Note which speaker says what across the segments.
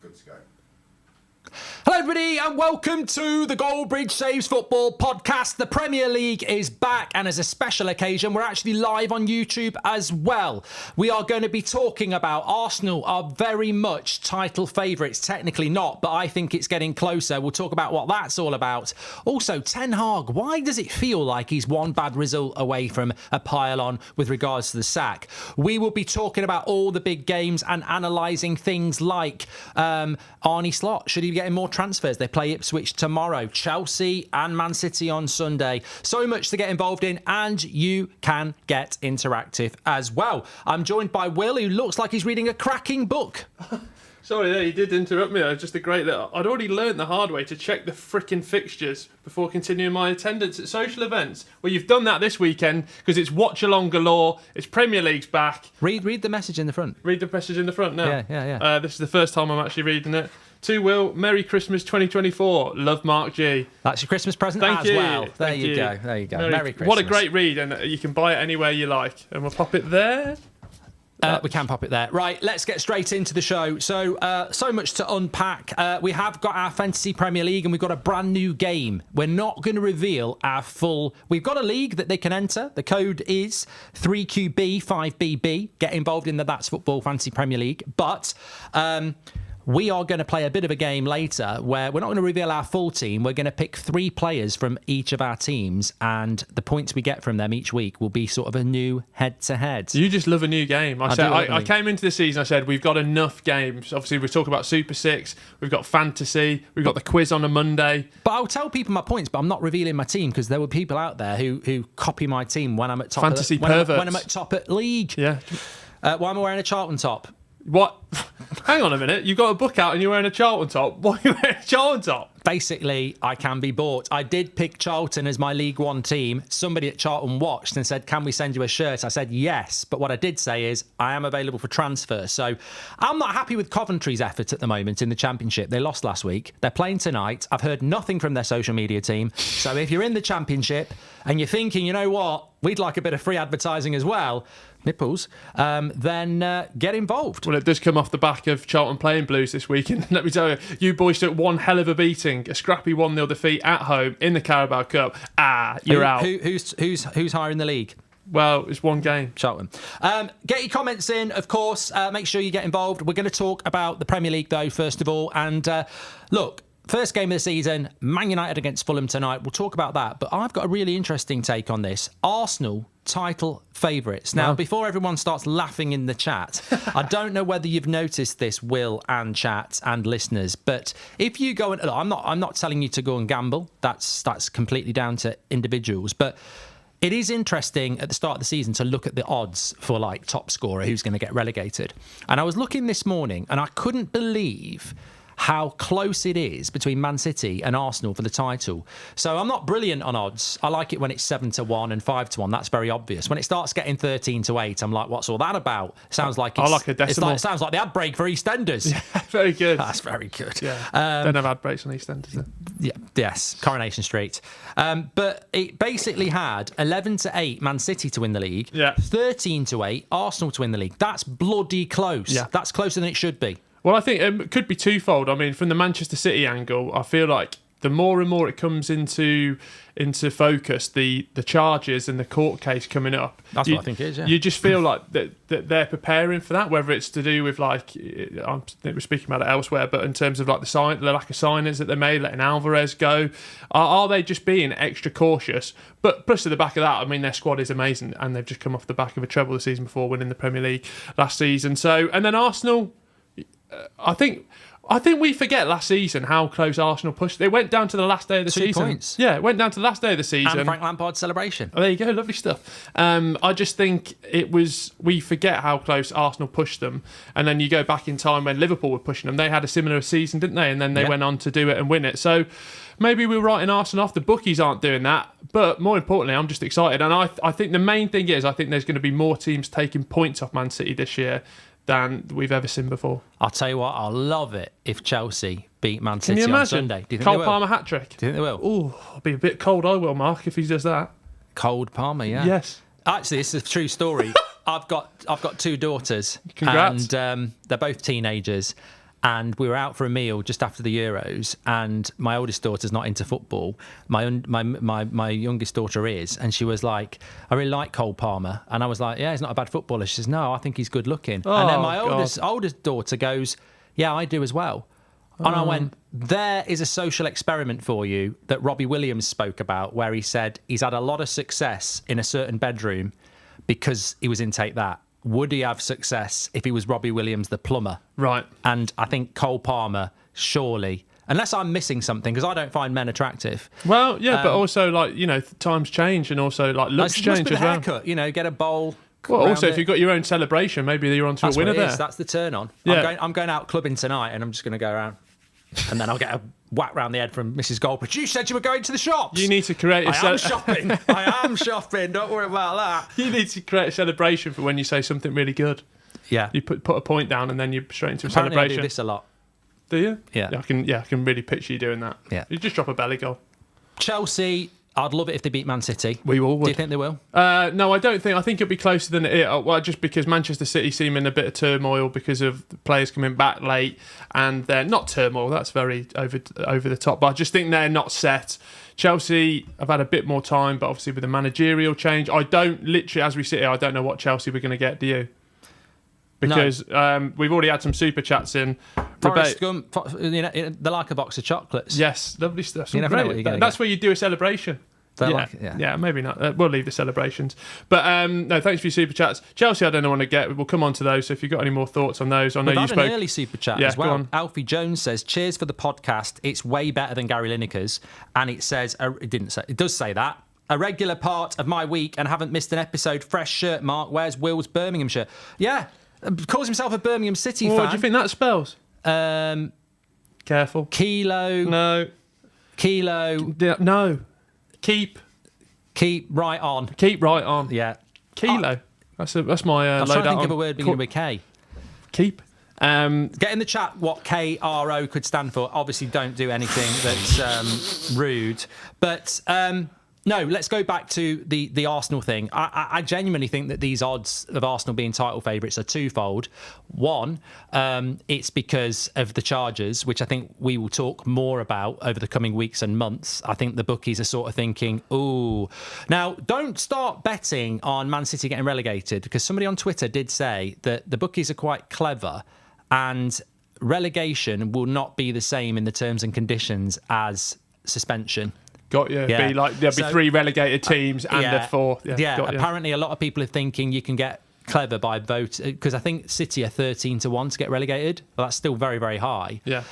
Speaker 1: Good to go.
Speaker 2: Hello everybody and welcome to the Goldbridge Saves Football podcast. The Premier League is back, and as a special occasion we're actually live on YouTube as well. We are going to be talking about Arsenal are very much title favourites. Technically not, but I think it's getting closer. We'll talk about what that's all about. Also, Ten Hag, why does it feel like he's one bad result away from a pile-on with regards to the sack? We will be talking about all the big games and analysing things like Arne Slot. Should he be getting more transfers? They play Ipswich tomorrow, Chelsea and Man City on Sunday. So much to get involved in, and you can get interactive as well. I'm joined by Will, who looks like he's reading a cracking book.
Speaker 3: Sorry, you did interrupt me. It was just a great little... I'd already learned the hard way to check the frickin' fixtures before continuing my attendance at social events. Well, you've done that this weekend because it's watch-along galore. It's Premier League's back.
Speaker 2: Read the message in the front.
Speaker 3: Read the message in the front now.
Speaker 2: Yeah.
Speaker 3: This is the first time I'm actually reading it. To Will, Merry Christmas 2024. Love, Mark G.
Speaker 2: That's your Christmas present
Speaker 3: Thank you.
Speaker 2: well. There you go. Merry Christmas.
Speaker 3: What a great read, and you can buy it anywhere you like. And we'll pop it there.
Speaker 2: We can pop it there. Right, let's get straight into the show. So much to unpack. We have got our Fantasy Premier League and we've got a brand new game. We're not going to reveal our full... We've got a league that they can enter. The code is 3QB5BB. Get involved in the That's Football Fantasy Premier League. But... we are going to play a bit of a game later where we're not going to reveal our full team. We're going to pick 3 players from each of our teams, and the points we get from them each week will be sort of a new head-to-head.
Speaker 3: You just love a new game. I came into the season, I said, we've got enough games. Obviously, we're talking about Super 6, we've got Fantasy, we've got the quiz on a Monday.
Speaker 2: But I'll tell people my points, but I'm not revealing my team because there were people out there who copy my team when I'm at top.
Speaker 3: Fantasy
Speaker 2: perverts. When I'm at top at league.
Speaker 3: Yeah.
Speaker 2: Why am I wearing a Charlton top?
Speaker 3: What? Hang on a minute. You've got a book out and you're wearing a Charlton top. Why are you wearing a Charlton top?
Speaker 2: Basically, I can be bought. I did pick Charlton as my League One team. Somebody at Charlton watched and said, can we send you a shirt? I said, yes. But what I did say is, I am available for transfer. So I'm not happy with Coventry's effort at the moment in the Championship. They lost last week. They're playing tonight. I've heard nothing from their social media team. So if you're in the Championship and you're thinking, you know what, we'd like a bit of free advertising as well, nipples, then get involved.
Speaker 3: Well, it does come off the back of Charlton playing Blues this weekend. Let me tell you boys took one hell of a beating, a scrappy 1-0 defeat at home in the Carabao Cup. You're out.
Speaker 2: Who's higher in the league?
Speaker 3: Well, it's one game.
Speaker 2: Charlton. Get your comments in, of course. Make sure you get involved. We're going to talk about the Premier League, though, first of all. And look, first game of the season, Man United against Fulham tonight. We'll talk about that. But I've got a really interesting take on this. Arsenal title favourites. Now, before everyone starts laughing in the chat, I don't know whether you've noticed this, Will and chat and listeners, but if you go and... Look, I'm not telling you to go and gamble. That's completely down to individuals. But it is interesting at the start of the season to look at the odds for, like, top scorer, who's going to get relegated. And I was looking this morning and I couldn't believe how close it is between Man City and Arsenal for the title. So I'm not brilliant on odds. I like it when it's 7-1 and 5-1. That's very obvious. When it starts getting 13-8, I'm like, what's all that about? Sounds like
Speaker 3: I like a decimal.
Speaker 2: It sounds like the ad break for EastEnders.
Speaker 3: Yeah, very good.
Speaker 2: That's very good.
Speaker 3: Yeah. Don't have ad breaks on EastEnders.
Speaker 2: Yeah. Yes. Coronation Street. But it basically had 11-8 Man City to win the league.
Speaker 3: Yeah.
Speaker 2: 13-8 Arsenal to win the league. That's bloody close.
Speaker 3: Yeah.
Speaker 2: That's closer than it should be.
Speaker 3: Well, I think it could be twofold. I mean, from the Manchester City angle, I feel like the more and more it comes into focus, the charges and the court case coming up.
Speaker 2: That's what I think it is, yeah.
Speaker 3: You just feel like that they're preparing for that, whether it's to do with, like, I think we're speaking about it elsewhere, but in terms of like the lack of signings that they made, letting Alvarez go, are they just being extra cautious? But plus to the back of that, I mean, their squad is amazing and they've just come off the back of a treble the season before, winning the Premier League last season. So, and then Arsenal... I think we forget last season how close Arsenal pushed. They went down to the last day of the season.
Speaker 2: 2 points.
Speaker 3: Yeah, it went down to the last day of the season.
Speaker 2: And Frank Lampard's celebration.
Speaker 3: Oh, there you go, lovely stuff. I just think we forget how close Arsenal pushed them. And then you go back in time when Liverpool were pushing them. They had a similar season, didn't they? And then they went on to do it and win it. So maybe we're writing Arsenal off. The bookies aren't doing that. But more importantly, I'm just excited. And I think the main thing is I think there's going to be more teams taking points off Man City this year than we've ever seen before.
Speaker 2: I'll tell you what, I'll love it if Chelsea beat Man City on Sunday. Do you think
Speaker 3: Cole
Speaker 2: they will?
Speaker 3: Palmer hat-trick?
Speaker 2: Do you think they will?
Speaker 3: Ooh, I'll be a bit cold, I will, Mark, if he does that.
Speaker 2: Cold Palmer, yeah.
Speaker 3: Yes.
Speaker 2: Actually, it's a true story. I've got 2 daughters.
Speaker 3: Congrats.
Speaker 2: And they're both teenagers. and we were out for a meal just after the Euros, and my oldest daughter's not into football. My youngest daughter is, and she was like, I really like Cole Palmer. And I was like, yeah, he's not a bad footballer. She says, no, I think he's good looking. And then my oldest daughter goes, yeah, I do as well. And I went, there is a social experiment for you that Robbie Williams spoke about, where he said he's had a lot of success in a certain bedroom because he was in Take That. Would he have success if he was Robbie Williams, the plumber?
Speaker 3: Right.
Speaker 2: And I think Cole Palmer, surely, unless I'm missing something, because I don't find men attractive.
Speaker 3: Well, yeah, but also, like, you know, times change, and also, like, looks change as well.
Speaker 2: Haircut, you know, get a bowl.
Speaker 3: Well, also, if you've got your own celebration, maybe you're onto a winner there.
Speaker 2: That's the turn on.
Speaker 3: Yeah.
Speaker 2: I'm going out clubbing tonight, and I'm just going to go around. And then I'll get a whack round the head from Mrs. Goldbridge. You said you were going to the shops.
Speaker 3: You need to create a
Speaker 2: I am shopping. I am shopping. Don't worry about that.
Speaker 3: You need to create a celebration for when you say something really good.
Speaker 2: Yeah.
Speaker 3: You put a point down and then you're straight into a
Speaker 2: Apparently
Speaker 3: celebration.
Speaker 2: I do this a lot.
Speaker 3: Do you?
Speaker 2: Yeah.
Speaker 3: I can really picture you doing that.
Speaker 2: Yeah.
Speaker 3: You just drop a belly goal.
Speaker 2: Chelsea, I'd love it if they beat Man City.
Speaker 3: We all would.
Speaker 2: Do you think they will?
Speaker 3: No, I don't think. I think it'll be closer than it. Well, just because Manchester City seem in a bit of turmoil because of the players coming back late, and they're not turmoil. That's very over the top. But I just think they're not set. Chelsea have had a bit more time, but obviously with the managerial change, I don't literally, as we sit here, I don't know what Chelsea we're going to get. Do you? Because we've already had some super chats in.
Speaker 2: Forrest Gump, you know, they like a box of chocolates.
Speaker 3: Yes, lovely stuff.
Speaker 2: You never know what you're going to
Speaker 3: That's
Speaker 2: get.
Speaker 3: where you do a celebration. Yeah, maybe not. We'll leave the celebrations. But no, thanks for your super chats. Chelsea, I don't know what to get. We'll come on to those. So if you've got any more thoughts on those, I know
Speaker 2: We've
Speaker 3: you
Speaker 2: had
Speaker 3: spoke.
Speaker 2: an early super chat
Speaker 3: Yeah,
Speaker 2: as
Speaker 3: go
Speaker 2: well.
Speaker 3: on.
Speaker 2: Alfie Jones says, "Cheers for the podcast. It's way better than Gary Lineker's." And it says, it does say that. A regular part of my week and haven't missed an episode. Fresh shirt, Mark. Where's Will's Birmingham shirt? Yeah, calls himself a Birmingham City fan.
Speaker 3: What do you think that spells? Careful.
Speaker 2: Kilo.
Speaker 3: No.
Speaker 2: Kilo.
Speaker 3: No. Keep
Speaker 2: right on.
Speaker 3: Keep right on.
Speaker 2: Yeah.
Speaker 3: Kilo. That's my
Speaker 2: I was trying to think of a word beginning with K.
Speaker 3: Keep.
Speaker 2: Get in the chat what KRO could stand for. Obviously, don't do anything that's rude. But no, let's go back to the Arsenal thing. I genuinely think that these odds of Arsenal being title favourites are twofold. One, it's because of the charges, which I think we will talk more about over the coming weeks and months. I think the bookies are sort of thinking, ooh. Now, don't start betting on Man City getting relegated, because somebody on Twitter did say that the bookies are quite clever and relegation will not be the same in the terms and conditions as suspension.
Speaker 3: Got you.
Speaker 2: Yeah.
Speaker 3: There'll be 3 relegated teams and a 4th.
Speaker 2: Yeah.
Speaker 3: Got you.
Speaker 2: Apparently, a lot of people are thinking you can get clever by vote, because I think City are 13-1 to get relegated. Well, that's still very, very high.
Speaker 3: Yeah.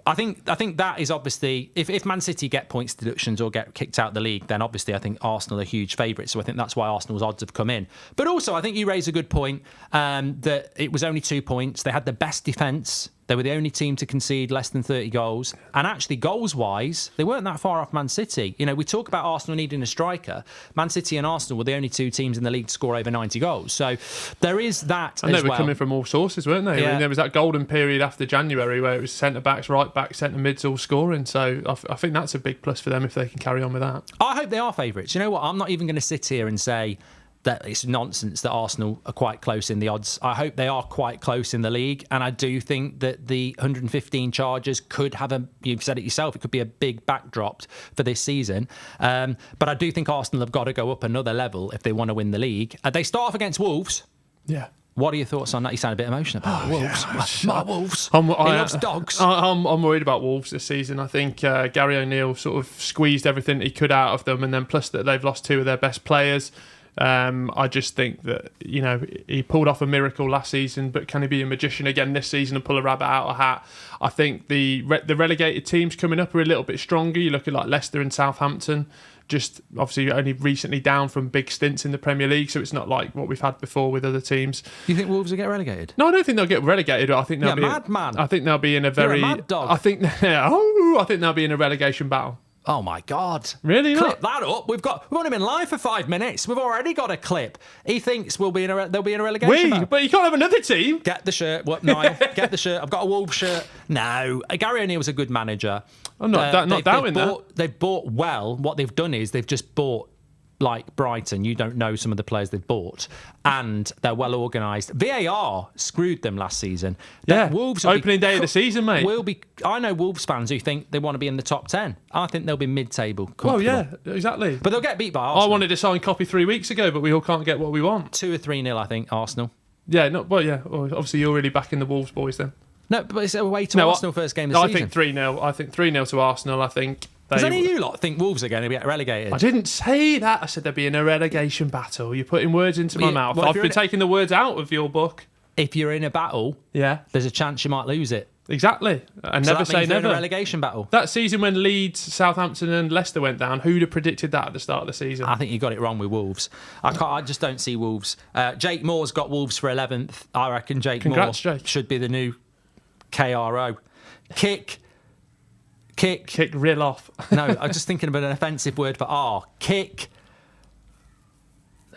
Speaker 2: I think that is obviously, if Man City get points deductions or get kicked out of the league, then obviously I think Arsenal are huge favourites. So I think that's why Arsenal's odds have come in. But also, I think you raise a good point that it was only 2 points. They had the best defence. They were the only team to concede less than 30 goals. And actually, goals-wise, they weren't that far off Man City. You know, we talk about Arsenal needing a striker. Man City and Arsenal were the only 2 teams in the league to score over 90 goals. So there is that
Speaker 3: and
Speaker 2: as
Speaker 3: they were coming from all sources, weren't they?
Speaker 2: Yeah.
Speaker 3: I mean, there was that golden period after January where it was centre-backs, right-backs, centre-mids all scoring. So I think that's a big plus for them if they can carry on with that.
Speaker 2: I hope they are favourites. You know what? I'm not even going to sit here and say that it's nonsense that Arsenal are quite close in the odds. I hope they are quite close in the league, and I do think that the 115 charges could have you've said it yourself, it could be a big backdrop for this season. But I do think Arsenal have got to go up another level if they want to win the league. They start off against Wolves.
Speaker 3: Yeah.
Speaker 2: What are your thoughts on that? You sound a bit emotional about Wolves.
Speaker 3: Yeah.
Speaker 2: My Wolves.
Speaker 3: He
Speaker 2: loves dogs.
Speaker 3: I'm worried about Wolves this season. I think Gary O'Neill sort of squeezed everything he could out of them, and then plus that they've lost 2 of their best players. I just think that, you know, he pulled off a miracle last season, but can he be a magician again this season and pull a rabbit out of a hat? I think the relegated teams coming up are a little bit stronger. You look at like Leicester and Southampton, just obviously only recently down from big stints in the Premier League, so it's not like what we've had before with other teams.
Speaker 2: You think Wolves will get relegated?
Speaker 3: No, I don't think they'll get relegated. I think they'll be
Speaker 2: madman.
Speaker 3: I think they'll be in a very.
Speaker 2: You're a mad dog.
Speaker 3: I think they'll be in a relegation battle.
Speaker 2: Oh my God!
Speaker 3: Really?
Speaker 2: Clip that up. We've only been live for 5 minutes. We've already got a clip. He thinks they'll be in a relegation battle.
Speaker 3: But you can't have another team.
Speaker 2: Get the shirt. What, Niall? Get the shirt. I've got a Wolves shirt. No, Gary O'Neill's a good manager.
Speaker 3: I'm not doubting that.
Speaker 2: They've bought well. What they've done is they've just bought like Brighton, you don't know some of the players they've bought, and they're well organised. VAR screwed them last season.
Speaker 3: Yeah,
Speaker 2: Wolves
Speaker 3: opening day of the season, mate.
Speaker 2: I know Wolves fans who think they want to be in the top 10. I think they'll be mid-table.
Speaker 3: Well, yeah, exactly.
Speaker 2: But they'll get beat by Arsenal.
Speaker 3: I wanted to sign copy 3 weeks ago, but we all can't get what we want.
Speaker 2: 2 or 3-0, I think, Arsenal.
Speaker 3: Yeah, well, obviously you're really backing the Wolves boys then.
Speaker 2: No, but it's away to Arsenal first game of the season.
Speaker 3: I think 3-0. I think 3-0 to Arsenal. I think.
Speaker 2: Does any of you lot think Wolves are going to get relegated?
Speaker 3: I didn't say that. I said they'd be in a relegation battle. You're putting words into my mouth. I've been taking the words out of your book.
Speaker 2: If you're in a battle, there's a chance you might lose it.
Speaker 3: Exactly. And
Speaker 2: So
Speaker 3: never
Speaker 2: that
Speaker 3: say
Speaker 2: means they're
Speaker 3: never.
Speaker 2: in a relegation battle.
Speaker 3: That season when Leeds, Southampton and Leicester went down, who'd have predicted that at the start of the season?
Speaker 2: I think you got it wrong with Wolves. I just don't see Wolves. Jake Moore's got Wolves for 11th. I reckon
Speaker 3: Congrats,
Speaker 2: Moore
Speaker 3: Jake.
Speaker 2: should be the new KRO. Kick
Speaker 3: real off.
Speaker 2: No, I'm just thinking of an offensive word for R. Kick.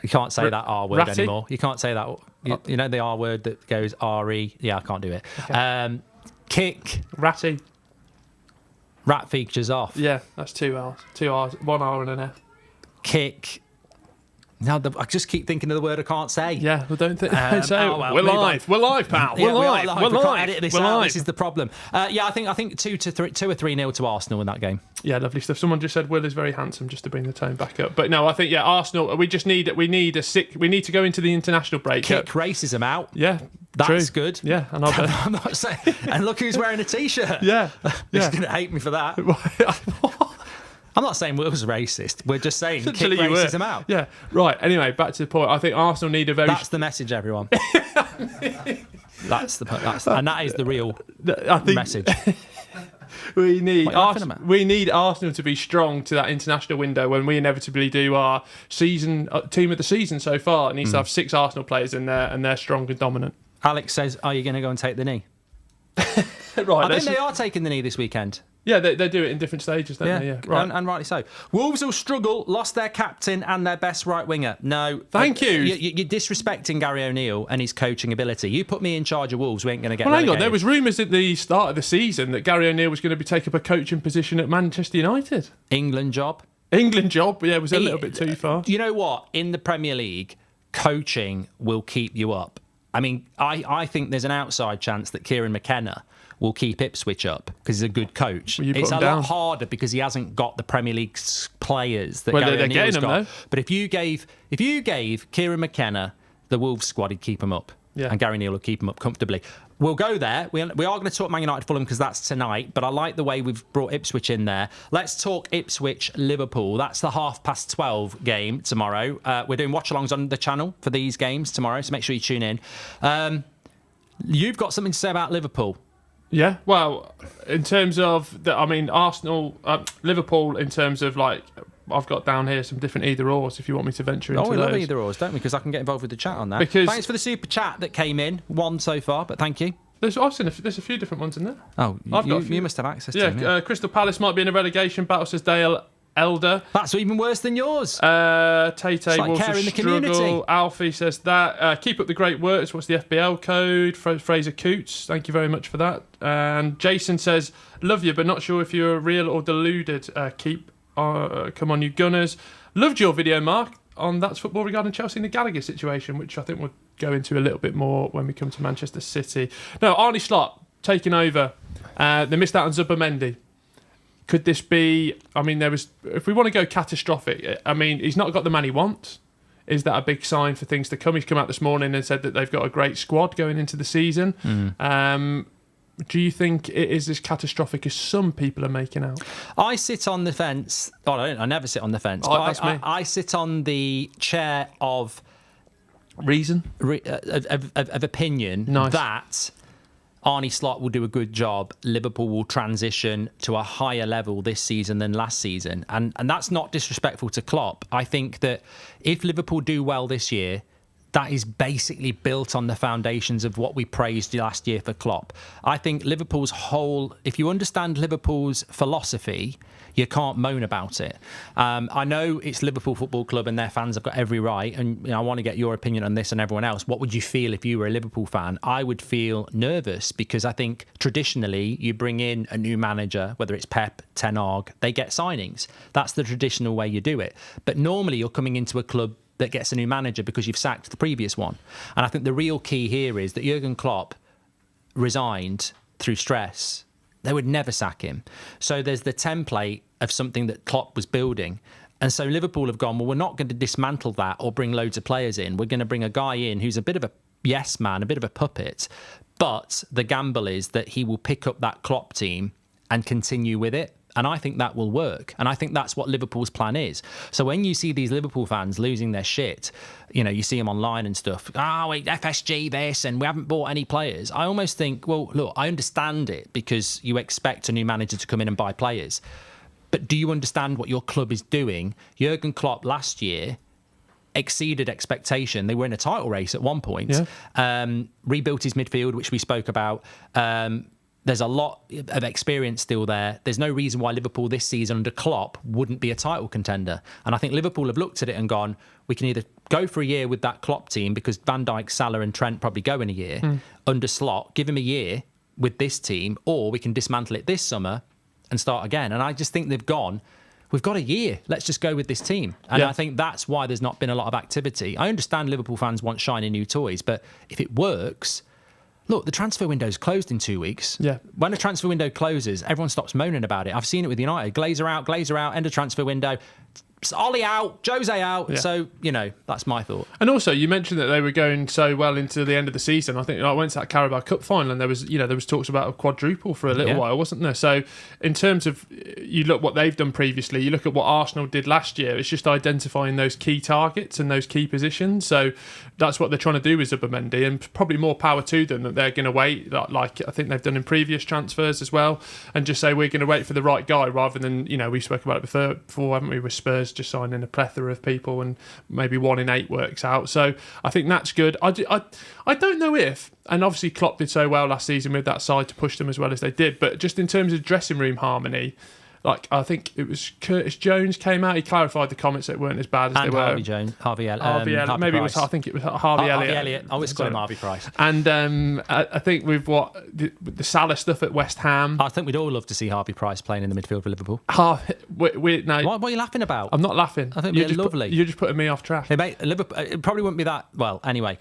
Speaker 2: You can't say that R word
Speaker 3: ratty?
Speaker 2: anymore. You can't say that. You know the R word that goes R-E? Yeah, I can't do it.
Speaker 3: Okay.
Speaker 2: Kick.
Speaker 3: Ratty.
Speaker 2: Rat features off.
Speaker 3: Yeah, that's 2 R's. 2 R's. 1 R and an F.
Speaker 2: Kick. No, I just keep thinking of the word I can't say.
Speaker 3: Yeah, well, don't think.
Speaker 2: Well,
Speaker 3: we're
Speaker 2: move
Speaker 3: live. We're live, pal.
Speaker 2: Yeah,
Speaker 3: We're live.
Speaker 2: We
Speaker 3: We're
Speaker 2: can't
Speaker 3: live.
Speaker 2: edit this
Speaker 3: We're
Speaker 2: out.
Speaker 3: live.
Speaker 2: This is the problem. I think 2 to 3-0 to Arsenal in that game.
Speaker 3: Yeah, lovely stuff. Someone just said Will is very handsome, just to bring the tone back up. But no, I think Arsenal. We need to go into the international break.
Speaker 2: Kick racism out.
Speaker 3: Yeah,
Speaker 2: That's
Speaker 3: true.
Speaker 2: good.
Speaker 3: Yeah, and I'll bet.
Speaker 2: I'm not saying. And look who's wearing a t-shirt.
Speaker 3: Yeah,
Speaker 2: He's
Speaker 3: yeah.
Speaker 2: going to hate me for that. I'm not saying Will's racist. We're just saying kick
Speaker 3: Actually, you were.
Speaker 2: racism out.
Speaker 3: Yeah, right. Anyway, back to the point. I think Arsenal need a very.
Speaker 2: That's the message, everyone. That's and that is the real
Speaker 3: I think
Speaker 2: message.
Speaker 3: we need
Speaker 2: What are you laughing about?
Speaker 3: we need Arsenal to be strong to that international window when we inevitably do our season team of the season. So far, it needs to have 6 Arsenal players in there, and they're strong and dominant.
Speaker 2: Alex says, "Are you going to go and take the knee?"
Speaker 3: Right.
Speaker 2: I think they are taking the knee this weekend.
Speaker 3: Yeah, they do it in different stages, don't they? Yeah, right.
Speaker 2: And rightly so. Wolves will struggle, lost their captain and their best right winger. No.
Speaker 3: Thank you.
Speaker 2: You're disrespecting Gary O'Neill and his coaching ability. You put me in charge of Wolves, we ain't going to get
Speaker 3: Well, hang on.
Speaker 2: relegated.
Speaker 3: There was rumours at the start of the season that Gary O'Neill was going to be taking up a coaching position at Manchester United.
Speaker 2: England job.
Speaker 3: England job, yeah, was a little bit too far.
Speaker 2: You know what? In the Premier League, coaching will keep you up. I mean, I think there's an outside chance that Kieran McKenna will keep Ipswich up because he's a good coach.
Speaker 3: Well,
Speaker 2: it's a lot harder because he hasn't got the Premier League players that
Speaker 3: Well,
Speaker 2: Gary
Speaker 3: they're
Speaker 2: O'Neill's
Speaker 3: getting
Speaker 2: got.
Speaker 3: them, though.
Speaker 2: But if you gave Kieran McKenna the Wolves squad, he'd keep him up.
Speaker 3: Yeah.
Speaker 2: And Gary O'Neill will keep him up comfortably. We'll go there. We are going to talk Man United Fulham because that's tonight, but I like the way we've brought Ipswich in there. Let's talk Ipswich Liverpool. That's the 12:30 game tomorrow. We're doing watch-alongs on the channel for these games tomorrow, so make sure you tune in. You've got something to say about Liverpool.
Speaker 3: Yeah, well, in terms of Arsenal, Liverpool. In terms of I've got down here some different either-ors. If you want me to venture into
Speaker 2: we
Speaker 3: those.
Speaker 2: love either-ors, don't we? Because I can get involved with the chat on that.
Speaker 3: Because
Speaker 2: thanks for the super chat that came in. 1 so far, but thank you.
Speaker 3: There's a few different ones in there.
Speaker 2: Oh,
Speaker 3: I've got a few.
Speaker 2: you must have access to them. Yeah.
Speaker 3: Crystal Palace might be in a relegation battle, says Dale Elder.
Speaker 2: That's even worse than yours.
Speaker 3: Tay
Speaker 2: like
Speaker 3: will
Speaker 2: care in the
Speaker 3: struggle.
Speaker 2: community.
Speaker 3: Alfie says that. Keep up the great works. What's the FBL code? Fraser Coots. Thank you very much for that. And Jason says, love you, but not sure if you're real or deluded. Come on, you Gunners. Loved your video, Mark, on That's Football regarding Chelsea and the Gallagher situation, which I think we'll go into a little bit more when we come to Manchester City. No, Arnie Slot taking over. They missed out on Zubimendi. Could this be... if we want to go catastrophic, he's not got the man he wants. Is that a big sign for things to come? He's come out this morning and said that they've got a great squad going into the season. Do you think it is as catastrophic as some people are making out?
Speaker 2: I sit on the fence. Oh, I never sit on the fence.
Speaker 3: Oh,
Speaker 2: but
Speaker 3: that's me.
Speaker 2: I sit on the chair of
Speaker 3: Reason?
Speaker 2: of opinion
Speaker 3: Nice.
Speaker 2: that Arnie Slot will do a good job. Liverpool will transition to a higher level this season than last season. And that's not disrespectful to Klopp. I think that if Liverpool do well this year, that is basically built on the foundations of what we praised last year for Klopp. I think Liverpool's if you understand Liverpool's philosophy, you can't moan about it. I know it's Liverpool Football Club and their fans have got every right, and I want to get your opinion on this and everyone else. What would you feel if you were a Liverpool fan? I would feel nervous because I think traditionally you bring in a new manager, whether it's Pep, Ten Hag, they get signings. That's the traditional way you do it. But normally you're coming into a club that gets a new manager because you've sacked the previous one. And I think the real key here is that Jurgen Klopp resigned through stress. They would never sack him. So there's the template of something that Klopp was building. And so Liverpool have gone, well, we're not going to dismantle that or bring loads of players in. We're going to bring a guy in who's a bit of a yes man, a bit of a puppet. But the gamble is that he will pick up that Klopp team and continue with it. And I think that will work. And I think that's what Liverpool's plan is. So when you see these Liverpool fans losing their shit, you see them online and stuff, FSG this, and we haven't bought any players. I almost think, well, look, I understand it because you expect a new manager to come in and buy players. But do you understand what your club is doing? Jurgen Klopp last year exceeded expectation. They were in a title race at one point. Yeah. Rebuilt his midfield, which we spoke about. There's a lot of experience still there. There's no reason why Liverpool this season under Klopp wouldn't be a title contender. And I think Liverpool have looked at it and gone, we can either go for a year with that Klopp team because Van Dijk, Salah and Trent probably go in a year under Slot, give him a year with this team, or we can dismantle it this summer and start again. And I just think they've gone, we've got a year. Let's just go with this team. And I think that's why there's not been a lot of activity. I understand Liverpool fans want shiny new toys, but if it works... Look, the transfer window's closed in 2 weeks. Yeah. When a transfer window closes, everyone stops moaning about it. I've seen it with United. Glazer out, end of transfer window. Ollie out, Jose out. Yeah. So, that's my thought. And
Speaker 3: also, you mentioned that they were going so well into the end of the season. I think I went to that Carabao Cup final and there was talks about a quadruple for a little while, wasn't there? So, in terms of, you look what they've done previously, you look at what Arsenal did last year, it's just identifying those key targets and those key positions. So, that's what they're trying to do with Zubimendi, and probably more power to them that they're going to wait, like I think they've done in previous transfers as well, and just say we're going to wait for the right guy rather than, we spoke about it before, haven't we, with Spurs just signing a plethora of people and maybe 1 in 8 works out. So I think that's good. I don't know if, and obviously Klopp did so well last season with that side to push them as well as they did, but just in terms of dressing room harmony, I think it was Curtis Jones came out. He clarified the comments that weren't as bad as they were.
Speaker 2: Harvey Elliott.
Speaker 3: Maybe it was. I think it was Harvey Elliott.
Speaker 2: I always call him Harvey Price.
Speaker 3: And I think with the Salah stuff at West Ham,
Speaker 2: I think we'd all love to see Harvey Price playing in the midfield for Liverpool.
Speaker 3: No,
Speaker 2: what are you laughing about?
Speaker 3: I'm not laughing.
Speaker 2: I think it'd be lovely.
Speaker 3: You're just putting me off track.
Speaker 2: Hey, mate, Liverpool. It probably wouldn't be that. Well, anyway,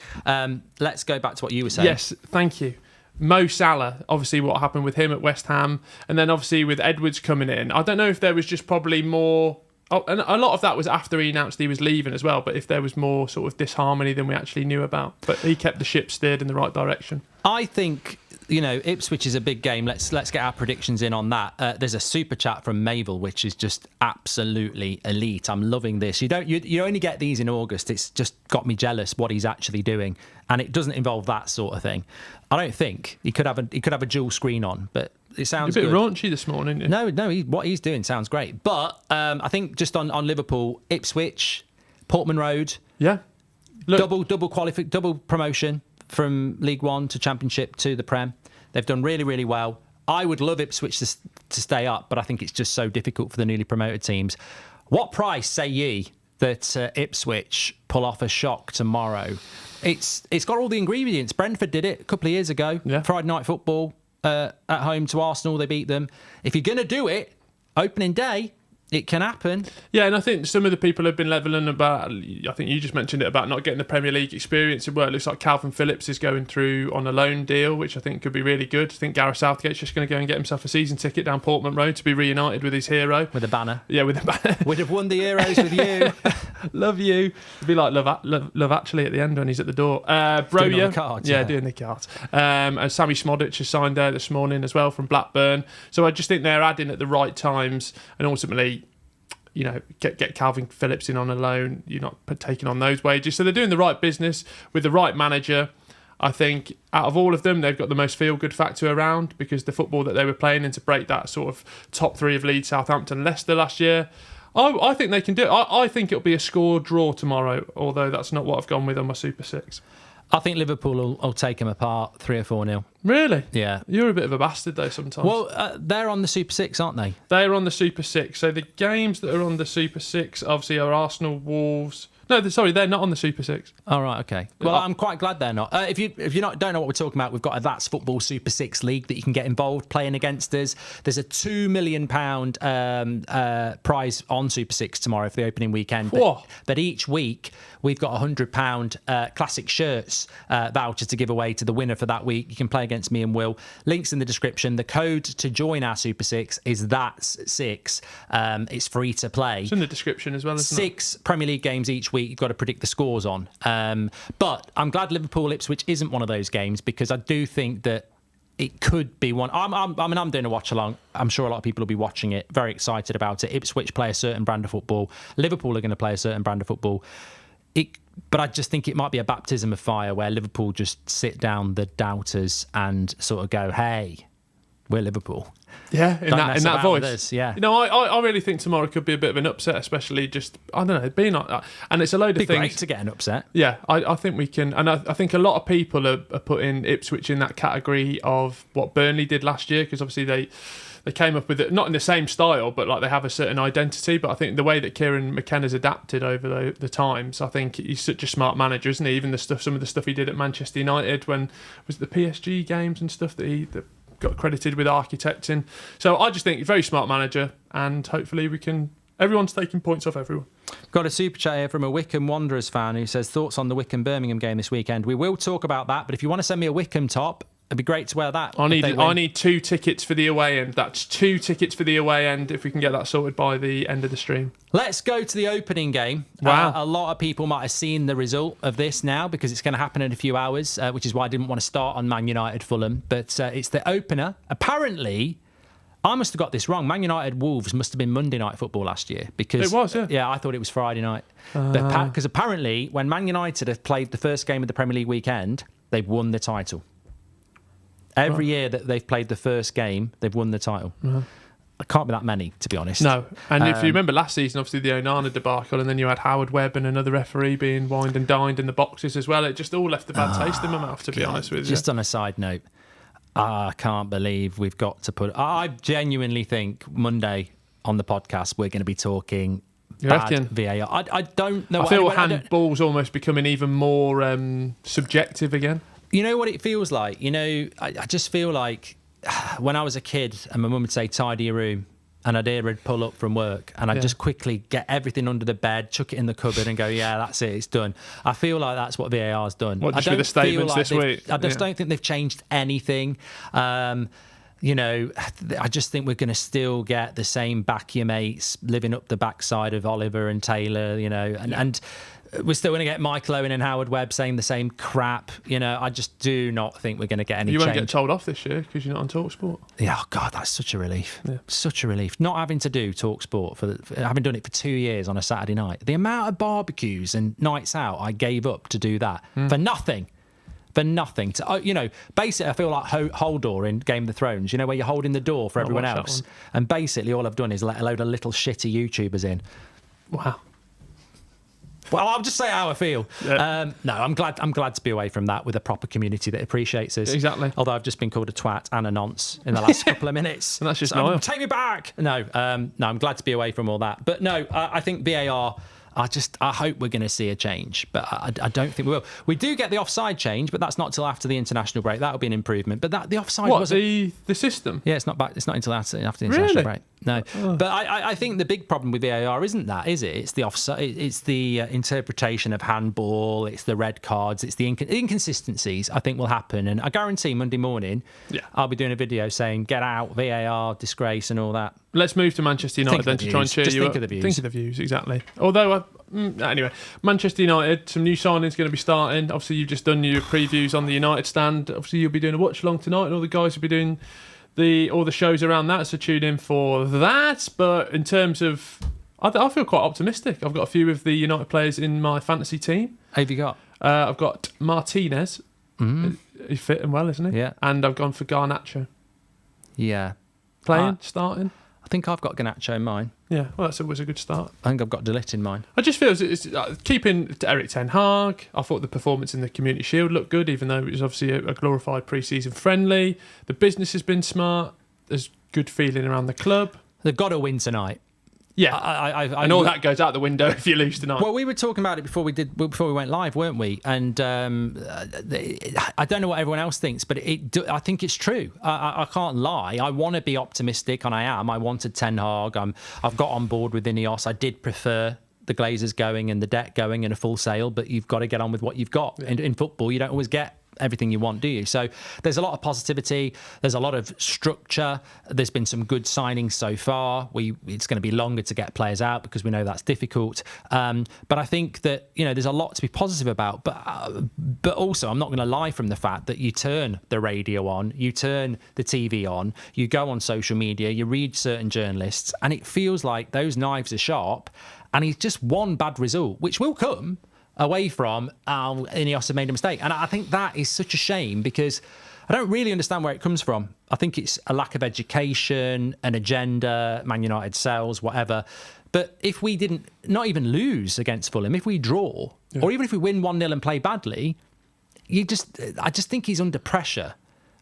Speaker 2: let's go back to what you were saying.
Speaker 3: Yes, thank you. Mo Salah, obviously what happened with him at West Ham, and then obviously with Edwards coming in. I don't know if there was just probably more... and a lot of that was after he announced he was leaving as well, but if there was more sort of disharmony than we actually knew about. But he kept the ship steered in the right direction.
Speaker 2: I think... Ipswich is a big game. Let's get our predictions in on that. There's a super chat from Mabel, which is just absolutely elite. I'm loving this. You only get these in August. It's just got me jealous what he's actually doing, and it doesn't involve that sort of thing. I don't think he could have a dual screen on, but it sounds
Speaker 3: good.
Speaker 2: A bit
Speaker 3: raunchy this morning. Yeah?
Speaker 2: No, what he's doing sounds great. But I think just on Liverpool, Ipswich, Portman Road, double promotion from League One to Championship to the Prem. They've done really, really well. I would love Ipswich to stay up, but I think it's just so difficult for the newly promoted teams. What price say ye that Ipswich pull off a shock tomorrow? It's got all the ingredients. Brentford did it a couple of years ago. Yeah. Friday night football at home to Arsenal. They beat them. If you're going to do it, opening day, it can happen.
Speaker 3: Yeah, and I think some of the people have been levelling about, I think you just mentioned it, about not getting the Premier League experience. It looks like Calvin Phillips is going through on a loan deal, which I think could be really good. I think Gareth Southgate's just going to go and get himself a season ticket down Portman Road to be reunited with his hero.
Speaker 2: With a banner.
Speaker 3: Yeah, with a banner.
Speaker 2: We'd have won the Euros with you.
Speaker 3: Love you. It'd be like Love Actually at the end when he's at the door.
Speaker 2: Doing the cards.
Speaker 3: Yeah, doing the cards. And Sammy Smodic has signed there this morning as well from Blackburn. So I just think they're adding at the right times, and ultimately, get Calvin Phillips in on a loan. You're not taking on those wages. So they're doing the right business with the right manager. I think out of all of them, they've got the most feel-good factor around, because the football that they were playing, and to break that sort of top 3 of Leeds, Southampton, Leicester last year, I think they can do it. I think it'll be a score draw tomorrow, although that's not what I've gone with on my Super 6.
Speaker 2: I think Liverpool will take them apart 3 or 4-0.
Speaker 3: Really?
Speaker 2: Yeah.
Speaker 3: You're a bit of a bastard, though, sometimes.
Speaker 2: Well, they're on the Super 6, aren't they?
Speaker 3: They're on the Super 6. So the games that are on the Super 6, obviously, are Arsenal, Wolves... No, they're not on the Super 6.
Speaker 2: All right, okay. Well, I'm quite glad they're not. If you don't know what we're talking about, we've got a That's Football Super 6 league that you can get involved playing against us. There's a £2 million prize on Super 6 tomorrow for the opening weekend. But each week, we've got £100 classic shirts voucher to give away to the winner for that week. You can play against me and Will. Links in the description. The code to join our Super 6 is That's6. It's free to play.
Speaker 3: It's in the description as well, isn't it? 6
Speaker 2: Premier League games each week. You've got to predict the scores on. But I'm glad Liverpool Ipswich isn't one of those games, because I do think that it could be one. I'm doing a watch along. I'm sure a lot of people will be watching it, very excited about it. Ipswich play a certain brand of football. Liverpool are going to play a certain brand of football. But I just think it might be a baptism of fire where Liverpool just sit down the doubters and sort of go, hey, we're Liverpool.
Speaker 3: Yeah, in that voice.
Speaker 2: Us, yeah.
Speaker 3: You know, I really think tomorrow could be a bit of an upset, especially just, I don't know, being like that. And it's a load of things.
Speaker 2: Great to get an upset.
Speaker 3: Yeah, I think we can. And I think a lot of people are putting Ipswich in that category of what Burnley did last year, because obviously they came up with it, not in the same style, but like they have a certain identity. But I think the way that Kieran McKenna's adapted over the times, I think he's such a smart manager, isn't he? Even some of the stuff he did at Manchester United when was it the PSG games and stuff that got credited with architecting. So I just think very smart manager, and hopefully everyone's taking points off everyone.
Speaker 2: Got a super chat here from a Wycombe Wanderers fan who says, thoughts on the Wycombe Birmingham game this weekend. We will talk about that, but if you want to send me a Wycombe top, it'd be great to wear that.
Speaker 3: I need 2 tickets for the away end. That's 2 tickets for the away end, if we can get that sorted by the end of the stream.
Speaker 2: Let's go to the opening game.
Speaker 3: Wow.
Speaker 2: A lot of people might have seen the result of this now, because it's going to happen in a few hours, which is why I didn't want to start on Man United Fulham. But it's the opener. Apparently, I must have got this wrong. Man United Wolves must have been Monday night football last year. Because
Speaker 3: it was, yeah.
Speaker 2: Yeah, I thought it was Friday night. Because apparently, when Man United have played the first game of the Premier League weekend, they've won the title. Every year that they've played the first game, they've won the title. It can't be that many, to be honest.
Speaker 3: No. And if you remember last season, obviously the Onana debacle, and then you had Howard Webb and another referee being wined and dined in the boxes as well. It just all left a bad taste in my mouth, to be honest with you.
Speaker 2: Just on a side note, I can't believe we've got to put... I genuinely think Monday on the podcast we're going to be talking bad VAR. I don't know.
Speaker 3: I feel handball's almost becoming even more subjective again.
Speaker 2: You know what it feels like? You know, I just feel like when I was a kid and my mum would say, tidy your room, and I'd hear her pull up from work, and I'd just quickly get everything under the bed, chuck it in the cupboard and go, yeah, that's it, it's done. I feel like that's what VAR's done.
Speaker 3: What, just with the statements this week?
Speaker 2: I just don't think they've changed anything. You know, I just think we're going to still get the same back your mates living up the backside of Oliver and Taylor, you know, and we're still going to get Michael Owen and Howard Webb saying the same crap. You know, I just do not think we're going to get any change.
Speaker 3: You won't get told off this year because you're not on TalkSport.
Speaker 2: Yeah, oh God, that's such a relief. Yeah. Such a relief. Not having to do TalkSport for having done it for 2 years on a Saturday night. The amount of barbecues and nights out I gave up to do that for nothing. For nothing. To, you know, basically, I feel like Holdor in Game of Thrones, you know, where you're holding the door for everyone else. And basically, all I've done is let a load of little shitty YouTubers in.
Speaker 3: Wow.
Speaker 2: Well, I'll just say how I feel.
Speaker 3: Yeah.
Speaker 2: No, I'm glad to be away from that with a proper community that appreciates us.
Speaker 3: Exactly.
Speaker 2: Although I've just been called a twat and a nonce in the last couple of minutes.
Speaker 3: And that's just
Speaker 2: take me back. No, I'm glad to be away from all that. But no, I think VAR. I hope we're going to see a change, but I don't think we will. We do get the offside change, but that's not till after the international break. That'll be an improvement. But the offside
Speaker 3: wasn't the system.
Speaker 2: Yeah, it's not back. It's not until after the international break. No, but I think the big problem with VAR isn't that, is it? It's the offside. It's the interpretation of handball. It's the red cards. It's the inconsistencies. I think will happen, and I guarantee Monday morning, I'll be doing a video saying "Get out VAR, disgrace," and all that.
Speaker 3: Let's move to Manchester United then to try and cheer you up. Think of the views, exactly. Although, anyway, Manchester United, some new signings going to be starting. Obviously, you've just done your previews on the United stand. Obviously, you'll be doing a watch along tonight, and all the guys will be doing all the shows around that. So tune in for that. But in terms of, I feel quite optimistic. I've got a few of the United players in my fantasy team.
Speaker 2: Who have you got?
Speaker 3: I've got Martinez. He's fitting well, isn't he?
Speaker 2: Yeah.
Speaker 3: And I've gone for Garnacho.
Speaker 2: Yeah.
Speaker 3: Starting.
Speaker 2: I think I've got Garnacho in mine.
Speaker 3: Yeah, well, that's always a good start.
Speaker 2: I think I've got De Ligt in mine.
Speaker 3: I just feel it's keeping Eric Ten Hag. I thought the performance in the Community Shield looked good, even though it was obviously a glorified pre-season friendly. The business has been smart. There's good feeling around the club.
Speaker 2: They've got to win tonight.
Speaker 3: Yeah, and all that goes out the window if you lose tonight.
Speaker 2: Well, we were talking about it before we went live, weren't we? And I don't know what everyone else thinks, but I think it's true. I can't lie. I want to be optimistic, and I am. I wanted Ten Hag. I've got on board with Ineos. I did prefer the Glazers going and the debt going and a full sale, but you've got to get on with what you've got. Yeah. In football, you don't always get everything you want, do you? So there's a lot of positivity. There's a lot of structure. There's been some good signings so far. It's going to be longer to get players out because we know that's difficult. But I think that there's a lot to be positive about. But also, I'm not going to lie from the fact that you turn the radio on, you turn the TV on, you go on social media, you read certain journalists, and it feels like those knives are sharp. And it's just one bad result, which will come away from Ineos have made a mistake. And I think that is such a shame because I don't really understand where it comes from. I think it's a lack of education, an agenda, Man United sells, whatever. But if we didn't, not even lose against Fulham, if we draw, or even if we win 1-0 and play badly, I just think he's under pressure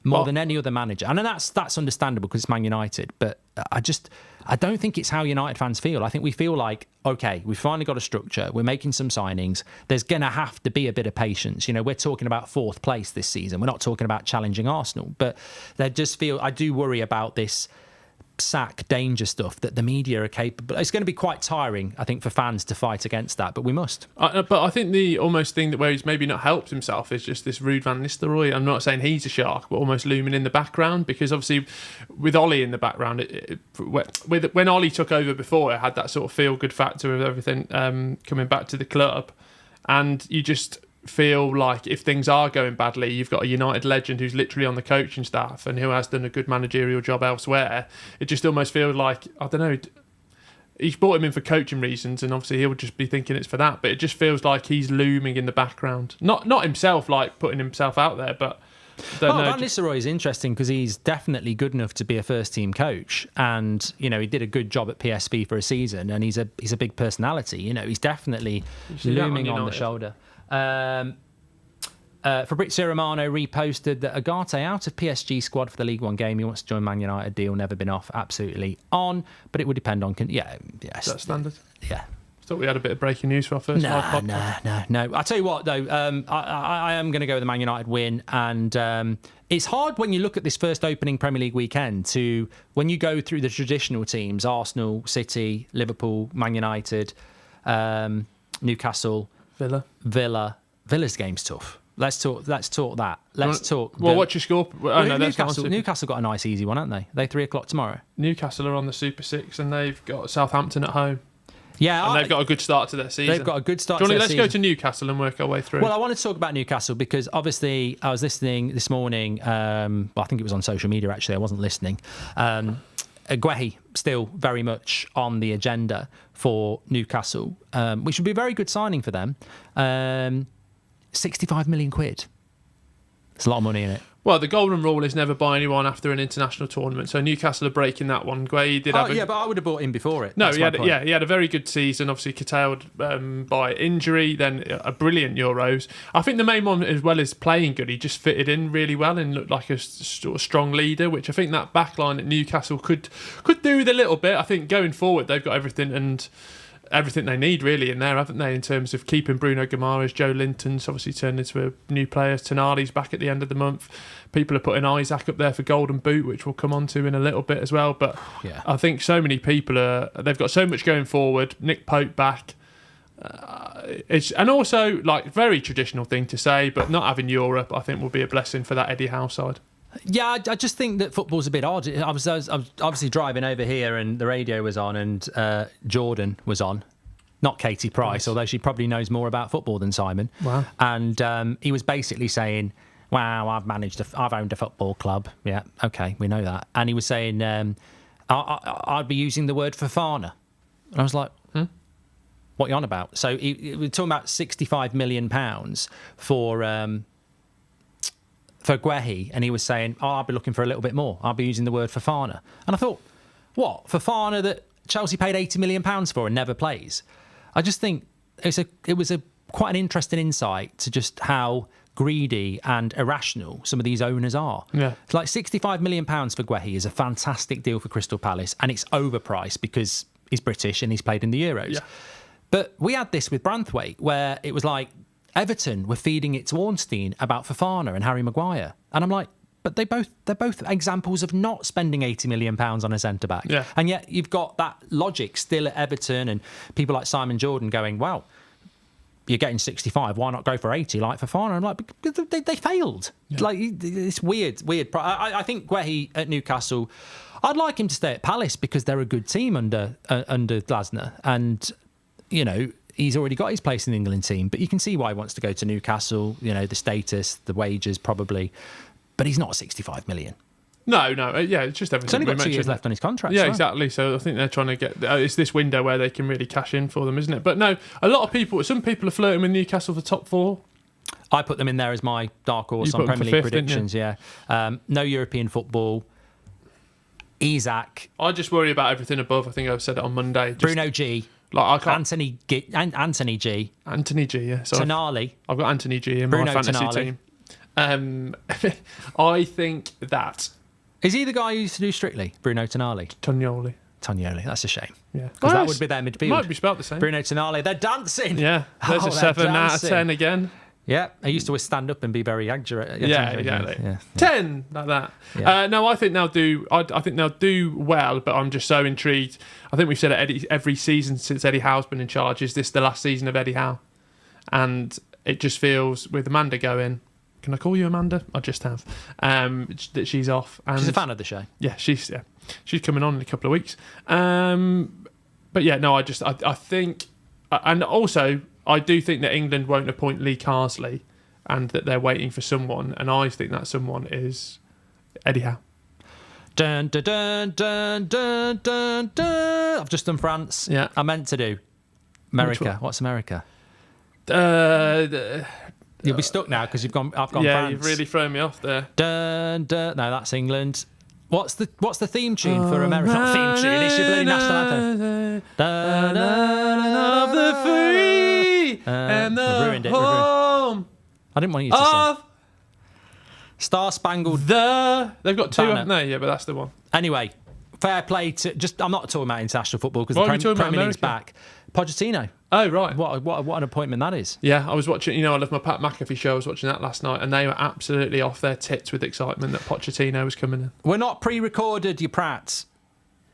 Speaker 2: more than any other manager. And that's understandable because it's Man United. But I don't think it's how United fans feel. I think we feel like, okay, we've finally got a structure. We're making some signings. There's going to have to be a bit of patience. We're talking about 4th place this season. We're not talking about challenging Arsenal. But I do worry about this sack danger stuff that the media are capable. It's going to be quite tiring, I think, for fans to fight against that, but we must.
Speaker 3: But I think the almost thing where he's maybe not helped himself is just this Ruud van Nistelrooy. I'm not saying he's a shark, but almost looming in the background, because obviously with Ollie in the background, when Ollie took over before, it had that sort of feel-good factor of everything coming back to the club, and you just feel like if things are going badly, you've got a United legend who's literally on the coaching staff and who has done a good managerial job elsewhere. It just almost feels like, I don't know, he's brought him in for coaching reasons, and obviously he'll just be thinking it's for that, but it just feels like he's looming in the background. Not himself, like putting himself out there, but
Speaker 2: Van Nistelrooy is interesting because he's definitely good enough to be a first-team coach, and he did a good job at PSV for a season, and he's a big personality. He's definitely looming on the shoulder. Fabrizio Romano reposted that Agate out of PSG squad for the League One game. He wants to join Man United. Deal never been off. Absolutely on, but it would depend on.
Speaker 3: Is that standard?
Speaker 2: Yeah.
Speaker 3: Thought we had a bit of breaking news for our first live podcast.
Speaker 2: No. I'll tell you what, though, I am going to go with the Man United win. And it's hard when you look at this first opening Premier League weekend when you go through the traditional teams, Arsenal, City, Liverpool, Man United, Newcastle, Villa. Villa's game's tough. Let's talk that.
Speaker 3: What's your score?
Speaker 2: Newcastle got a nice easy one, haven't they? They're 3:00 tomorrow.
Speaker 3: Newcastle are on the Super 6 and they've got Southampton at home.
Speaker 2: Yeah,
Speaker 3: and they've got a good start to their season.
Speaker 2: They've got a good start to their season.
Speaker 3: Let's go to Newcastle and work our way through.
Speaker 2: Well, I want to talk about Newcastle because obviously I was listening this morning. I think it was on social media, actually. I wasn't listening. Guehi still very much on the agenda for Newcastle, which would be a very good signing for them. 65 million quid. It's a lot of money in it.
Speaker 3: Well, the golden rule is never buy anyone after an international tournament. So Newcastle are breaking that one. Guehi did have
Speaker 2: but I would have bought him before it.
Speaker 3: No, he had a very good season, obviously curtailed by injury, then a brilliant Euros. I think the main one as well is playing good. He just fitted in really well and looked like a sort of strong leader, which I think that backline at Newcastle could do with a little bit. I think going forward, they've got everything they need really in there, haven't they, in terms of keeping Bruno Guimaraes, Joe Linton's obviously turned into a new player, Tonali's back at the end of the month. People are putting Isaac up there for Golden Boot, which we'll come on to in a little bit as well, but yeah. I think so many people they've got so much going forward. Nick Pope back, and also like very traditional thing to say, but not having Europe I think will be a blessing for that Eddie Howe side.
Speaker 2: Yeah, I just think that football's a bit odd. I was obviously driving over here and the radio was on and Jordan was on. Not Katie Price, although she probably knows more about football than Simon.
Speaker 3: Wow.
Speaker 2: And he was basically saying, wow, I've owned a football club. Yeah, okay, we know that. And he was saying, I'd be using the word Fofana. And I was like, what are you on about? So we're talking about £65 million for Guehi, and he was saying, I'll be looking for a little bit more. I'll be using the word Fofana. And I thought, What, Fofana that Chelsea paid £80 million for and never plays? I just think it was quite an interesting insight to just how greedy and irrational some of these owners are.
Speaker 3: Yeah.
Speaker 2: It's like £65 million for Guehi is a fantastic deal for Crystal Palace, and it's overpriced because he's British and he's played in the Euros.
Speaker 3: Yeah.
Speaker 2: But we had this with Branthwaite, where it was like Everton were feeding it to Ornstein about Fofana and Harry Maguire. And I'm like, but they're both examples of not spending £80 million on a centre-back. Yeah. And yet you've got that logic still at Everton and people like Simon Jordan going, well, you're getting 65, why not go for 80 like Fofana? I'm like, because they failed. Yeah. Like, it's weird. I think Guehi at Newcastle, I'd like him to stay at Palace because they're a good team under Glasner. And, you know, he's already got his place in the England team, but you can see why he wants to go to Newcastle, you know, the status, the wages probably. But he's not 65 million.
Speaker 3: No, yeah, it's just everything.
Speaker 2: He's only got 2 years left on his contract.
Speaker 3: Yeah, exactly. So I think they're trying to get. It's this window where they can really cash in for them, isn't it? But no, some people are flirting with Newcastle for top 4.
Speaker 2: I put them in there as my dark horse on Premier League predictions. Yeah, no European football. Isak.
Speaker 3: I just worry about everything above. I think I've said it on Monday.
Speaker 2: Bruno G.
Speaker 3: Like I can't.
Speaker 2: Anthony G.
Speaker 3: Anthony G. Yeah. So
Speaker 2: Tonali.
Speaker 3: I've got Anthony G in
Speaker 2: Bruno
Speaker 3: my fantasy
Speaker 2: Tonali.
Speaker 3: team. I think that.
Speaker 2: Is he the guy who used to do Strictly? Bruno Tonali?
Speaker 3: Tonioli,
Speaker 2: that's a shame.
Speaker 3: Yeah.
Speaker 2: Because that would be their midfield.
Speaker 3: Might be spelled the same.
Speaker 2: Bruno Tonali, they're dancing.
Speaker 3: Yeah, there's a 7 out of 10 again.
Speaker 2: Yeah, I used to stand up and be very accurate.
Speaker 3: Yeah, exactly.
Speaker 2: Yeah.
Speaker 3: 10 like that.
Speaker 2: Yeah.
Speaker 3: No, I think they'll do. I think they'll do well, but I'm just so intrigued. I think we've said it every season since Eddie Howe's been in charge. Is this the last season of Eddie Howe? And it just feels with Amanda going. Can I call you Amanda? I just have. That she's off. And
Speaker 2: she's a fan of the show.
Speaker 3: Yeah, she's coming on in a couple of weeks. But yeah, no, I think, and also I do think that England won't appoint Lee Carsley, and that they're waiting for someone, and I think that someone is Eddie Howe.
Speaker 2: Dun dun dun dun dun dun dun. I've just done France.
Speaker 3: Yeah,
Speaker 2: I meant to do America. What's America? You'll be stuck now because I've gone France.
Speaker 3: Yeah, you've really thrown me off there.
Speaker 2: Dun, dun. No, that's England. What's the theme tune for America? Not theme tune. It's your bloody national anthem. Dun, dun,
Speaker 3: of the free and the
Speaker 2: ruined it.
Speaker 3: home.
Speaker 2: I didn't want you to sing. Star Spangled.
Speaker 3: They've got 2,
Speaker 2: Banner.
Speaker 3: haven't they? Yeah, but that's the one.
Speaker 2: Anyway, fair play to. I'm not talking about international football because the Premier League's back. Pochettino.
Speaker 3: Oh, right.
Speaker 2: What an appointment that is.
Speaker 3: Yeah, I was watching, I love my Pat McAfee show. I was watching that last night, and they were absolutely off their tits with excitement that Pochettino was coming in.
Speaker 2: We're not pre-recorded, you prats.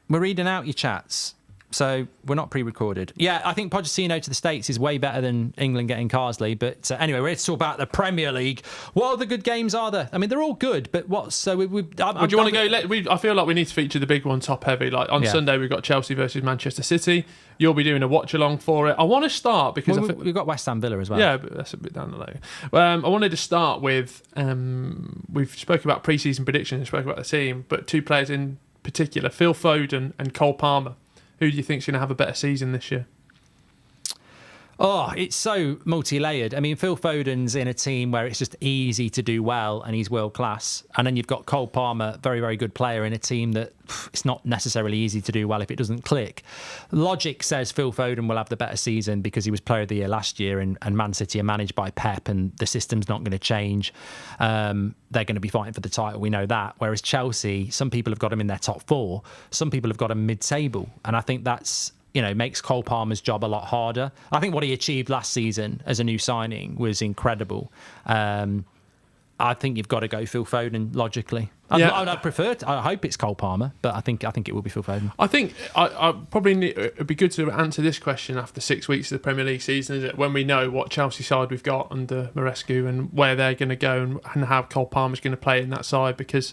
Speaker 2: We're reading out your chats. So we're not pre-recorded. Yeah, I think Pochettino to the States is way better than England getting Carsley. But anyway, we're here to talk about the Premier League. What other good games are there? I mean, they're all good, but what? So do you want
Speaker 3: to go? I feel like we need to feature the big one top heavy. Like on Sunday, we've got Chelsea versus Manchester City. You'll be doing a watch along for it. I want to start because
Speaker 2: we've got West Ham Villa as well.
Speaker 3: Yeah, but that's a bit down the lane. I wanted to start with we've spoken about pre-season predictions and spoken about the team, but 2 players in particular, Phil Foden and Cole Palmer. Who do you think's going to have a better season this year?
Speaker 2: Oh, it's so multi-layered. I mean, Phil Foden's in a team where it's just easy to do well and he's world class. And then you've got Cole Palmer, very, very good player in a team that it's not necessarily easy to do well if it doesn't click. Logic says Phil Foden will have the better season because he was player of the year last year and Man City are managed by Pep and the system's not going to change. They're going to be fighting for the title, we know that. Whereas Chelsea, some people have got him in their top 4. Some people have got him mid-table. And I think that's... makes Cole Palmer's job a lot harder. I think what he achieved last season as a new signing was incredible. I think you've got to go Phil Foden logically. I hope it's Cole Palmer, but I think it will be Phil Foden.
Speaker 3: I think I probably it'd be good to answer this question after 6 weeks of the Premier League season, is it? When we know what Chelsea side we've got under Marescu and where they're going to go and how Cole Palmer's going to play in that side, because.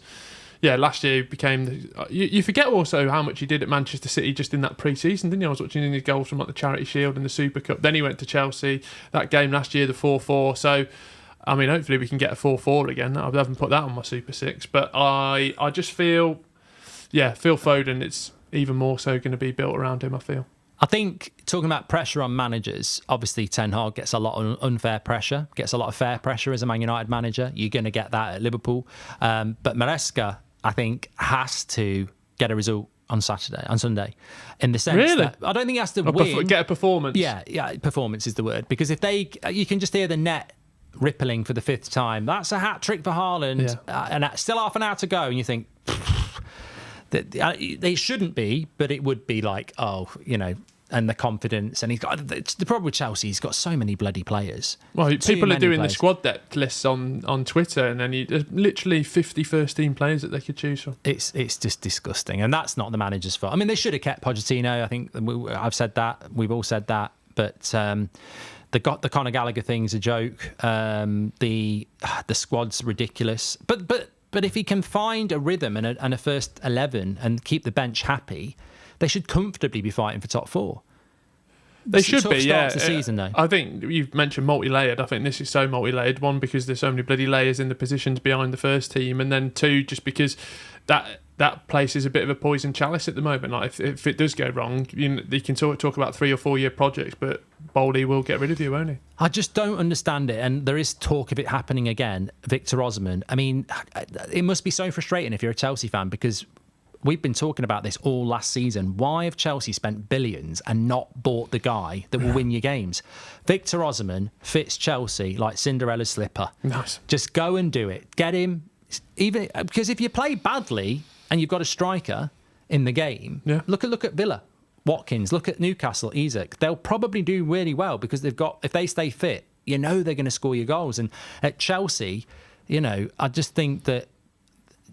Speaker 3: Yeah, last year became... You forget also how much he did at Manchester City just in that pre-season, didn't you? I was watching his goals from like the Charity Shield and the Super Cup. Then he went to Chelsea. That game last year, the 4-4. So, I mean, hopefully we can get a 4-4 again. I haven't put that on my Super 6. But I just feel... Yeah, Phil Foden, it's even more so going to be built around him, I feel.
Speaker 2: I think talking about pressure on managers, obviously Ten Hag gets a lot of unfair pressure, gets a lot of fair pressure as a Man United manager. You're going to get that at Liverpool. But Maresca... I think has to get a result on Sunday, in the sense
Speaker 3: Really?
Speaker 2: that I don't think he has to win.
Speaker 3: Get a performance.
Speaker 2: Yeah, performance is the word, because if you can just hear the net rippling for the 5th time. That's a hat trick for Haaland, and still half an hour to go, and you think they shouldn't be, but it would be like, and the confidence, and he's got the problem with Chelsea. He's got so many bloody players.
Speaker 3: Well, people are doing the squad depth lists on Twitter, and then there's literally 50 first-team players that they could choose from.
Speaker 2: It's just disgusting, and that's not the manager's fault. I mean, they should have kept Pochettino. I think I've said that. We've all said that, but the Conor Gallagher thing's a joke. The squad's ridiculous, but if he can find a rhythm and a first 11 and keep the bench happy, they should comfortably be fighting for top 4.
Speaker 3: They should be, yeah.
Speaker 2: The season, though.
Speaker 3: I think you've mentioned multi-layered. I think this is so multi-layered. One, because there's so many bloody layers in the positions behind the first team, and then 2, just because that place is a bit of a poison chalice at the moment. Like if it does go wrong, you can talk about 3 or 4 year projects, but Boldy will get rid of you, won't he?
Speaker 2: I just don't understand it, and there is talk of it happening again. Victor Osimhen. I mean, it must be so frustrating if you're a Chelsea fan, because we've been talking about this all last season. Why have Chelsea spent billions and not bought the guy that will win you games? Victor Osimhen fits Chelsea like Cinderella's slipper.
Speaker 3: Nice.
Speaker 2: Just go and do it. Get him. Even because if you play badly and you've got a striker in the game, look at Villa, Watkins. Look at Newcastle, Isak. They'll probably do really well because if they stay fit, they're going to score your goals. And at Chelsea, I just think that.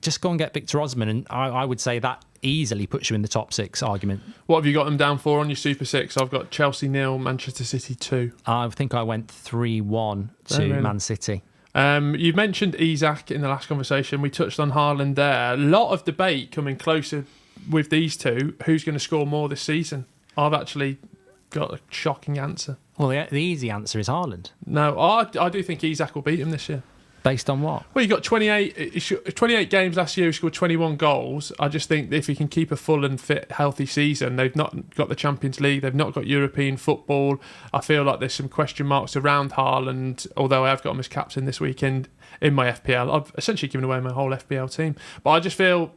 Speaker 2: Just go and get Victor Osimhen, and I would say that easily puts you in the top 6 argument.
Speaker 3: What have you got them down for on your Super 6? I've got Chelsea 0, Manchester City 2.
Speaker 2: I think I went 3-1 to
Speaker 3: really?
Speaker 2: Man City.
Speaker 3: You've mentioned Isak in the last conversation. We touched on Haaland there. A lot of debate coming closer with these two. Who's going to score more this season? I've actually got a shocking answer.
Speaker 2: Well, the easy answer is Haaland.
Speaker 3: No, I do think Isak will beat him this year.
Speaker 2: Based on what?
Speaker 3: Well, you got 28 games last year. He scored 21 goals. I just think if he can keep a full and fit, healthy season, they've not got the Champions League. They've not got European football. I feel like there's some question marks around Haaland, although I have got him as captain this weekend in my FPL. I've essentially given away my whole FPL team. But I just feel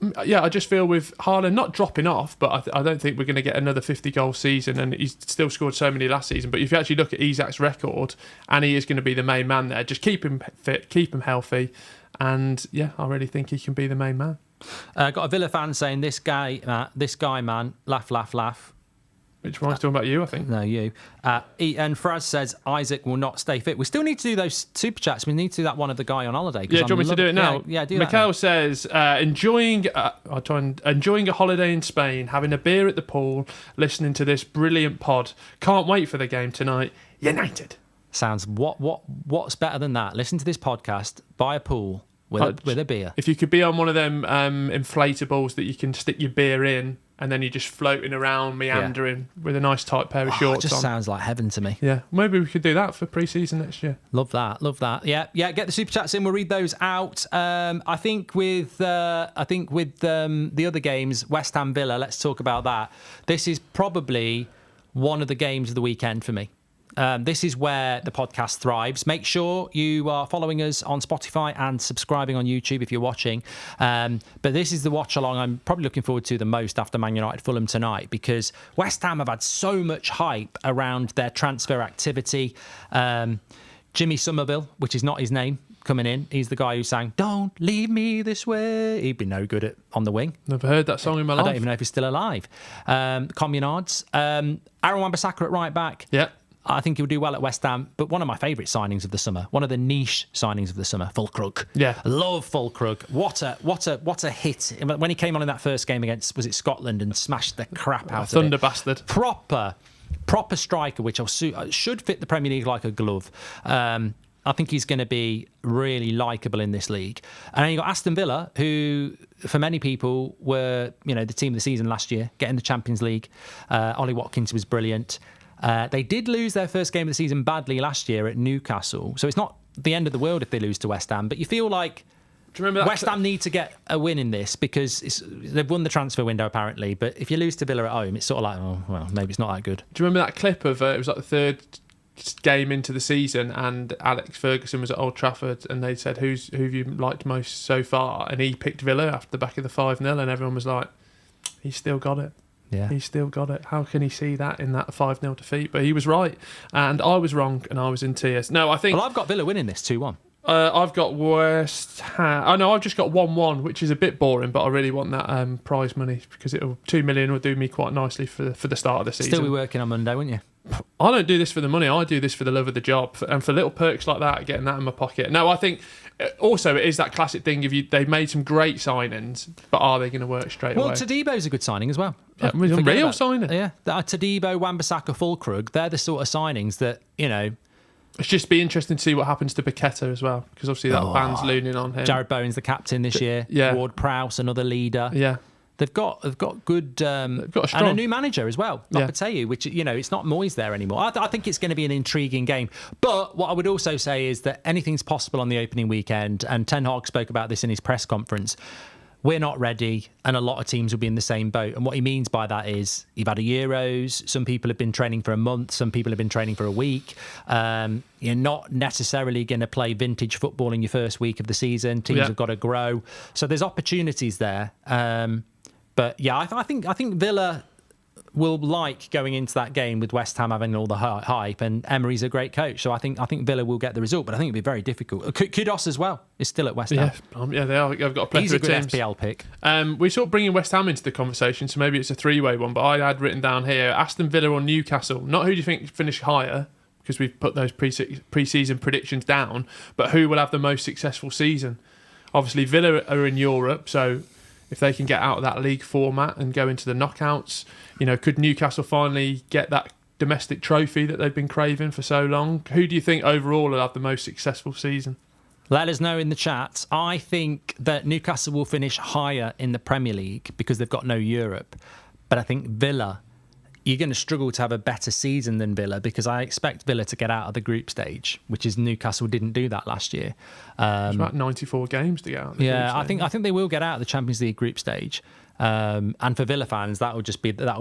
Speaker 3: with Haaland not dropping off, but I don't think we're going to get another 50-goal season, and he's still scored so many last season. But if you actually look at Isak's record, and he is going to be the main man there, just keep him fit, keep him healthy, and I really think he can be the main man.
Speaker 2: Got a Villa fan saying, this guy, man, laugh, laugh, laugh.
Speaker 3: Which one's talking about you, I think?
Speaker 2: No, you. And Fraz says Isak will not stay fit. We still need to do those super chats. We need to do that one of the guy on holiday.
Speaker 3: Yeah, do you want me to do it now?
Speaker 2: Yeah, do that.
Speaker 3: Mikhail says, enjoying a holiday in Spain, having a beer at the pool, listening to this brilliant pod. Can't wait for the game tonight. United.
Speaker 2: Sounds what's better than that? Listen to this podcast by a pool with a beer.
Speaker 3: If you could be on one of them inflatables that you can stick your beer in, and then you're just floating around, meandering with a nice tight pair of shorts on.
Speaker 2: It just sounds like heaven to me.
Speaker 3: Yeah, maybe we could do that for pre-season next year.
Speaker 2: Love that. Yeah. Get the super chats in. We'll read those out. I think with the other games, West Ham Villa. Let's talk about that. This is probably one of the games of the weekend for me. This is where the podcast thrives. Make sure you are following us on Spotify and subscribing on YouTube if you're watching. But this is the watch along I'm probably looking forward to the most after Man United Fulham tonight, because West Ham have had so much hype around their transfer activity. Jimmy Somerville, which is not his name, coming in. He's the guy who sang "Don't Leave Me This Way." He'd be no good on the wing.
Speaker 3: Never heard that song in my life.
Speaker 2: I don't even know if he's still alive. Communards. Aaron Wan-Bissaka at right back.
Speaker 3: Yeah.
Speaker 2: I think he'll do well at West Ham, but one of my favourite signings of the summer, one of the niche signings of the summer, Fulkrug.
Speaker 3: Yeah,
Speaker 2: love Fulkrug. What a hit when he came on in that first game against, was it Scotland, and smashed the crap out of it.
Speaker 3: Thunder bastard.
Speaker 2: Proper striker, which should fit the Premier League like a glove. I think he's going to be really likeable in this league. And then you got Aston Villa, who for many people were the team of the season last year, getting the Champions League. Ollie Watkins was brilliant. They did lose their first game of the season badly last year at Newcastle, so it's not the end of the world if they lose to West Ham. But you feel like West Ham need to get a win in this, because they've won the transfer window apparently. But if you lose to Villa at home, it's sort of like, oh well, maybe it's not that good.
Speaker 3: Do you remember that clip of it was like the game into the season, and Alex Ferguson was at Old Trafford, and they said, who have you liked most so far? And he picked Villa after the back of the 5-0, and everyone was like, he's still got it.
Speaker 2: Yeah.
Speaker 3: He's still got it. How can he see that in that 5-0 defeat? But he was right, and I was wrong, and I was in tears. No, I think...
Speaker 2: Well, I've got Villa winning this 2-1.
Speaker 3: I've got West Ham. Oh no, I've just got 1-1, which is a bit boring, but I really want that prize money because 2 million will do me quite nicely for the start of the season.
Speaker 2: Still be working on Monday, wouldn't you?
Speaker 3: I don't do this for the money. I do this for the love of the job, and for little perks like that, getting that in my pocket. No, I think also it is that classic thing of they've made some great signings, but are they going to work straight away?
Speaker 2: Well, Tadebo's a good signing as well.
Speaker 3: Yeah, real signing.
Speaker 2: Yeah, Tadebo, Wan-Bissaka, Fulkrug, they're the sort of signings that,
Speaker 3: It's just be interesting to see what happens to Paqueta as well, because obviously that ban's looming on him.
Speaker 2: Jared Bowen's the captain this year.
Speaker 3: Yeah.
Speaker 2: Ward Prowse, another leader.
Speaker 3: Yeah.
Speaker 2: They've got good and a new manager as well, Lopetegui, which it's not Moyes there anymore. I think it's going to be an intriguing game. But what I would also say is that anything's possible on the opening weekend, and Ten Hag spoke about this in his press conference. We're not ready, and a lot of teams will be in the same boat. And what he means by that is you've had a Euros. Some people have been training for a month. Some people have been training for a week. You're not necessarily going to play vintage football in your first week of the season. Teams have got to grow. So there's opportunities there. But yeah, I think Villa will like going into that game with West Ham having all the hype, and Emery's a great coach, so I think Villa will get the result, but I think it'll be very difficult. Kudos as well is still at West Ham.
Speaker 3: Yeah, they are. They've got a plethora
Speaker 2: He's a
Speaker 3: of
Speaker 2: good
Speaker 3: teams.
Speaker 2: FPL pick.
Speaker 3: We sort of bringing West Ham into the conversation, so maybe it's a three-way one, but I had written down here Aston Villa or Newcastle. Not who do you think finish higher, because we've put those pre-season predictions down, but who will have the most successful season. Obviously Villa are in Europe, so if they can get out of that league format and go into the knockouts, could Newcastle finally get that domestic trophy that they've been craving for so long? Who do you think overall will have the most successful season?
Speaker 2: Let us know in the chat. I think that Newcastle will finish higher in the Premier League because they've got no Europe. But I think Villa, you're going to struggle to have a better season than Villa, because I expect Villa to get out of the group stage, which is Newcastle didn't do that last year.
Speaker 3: It's about 94 games to get out of the group stage.
Speaker 2: I think they will get out of the Champions League group stage. And for Villa fans, that'll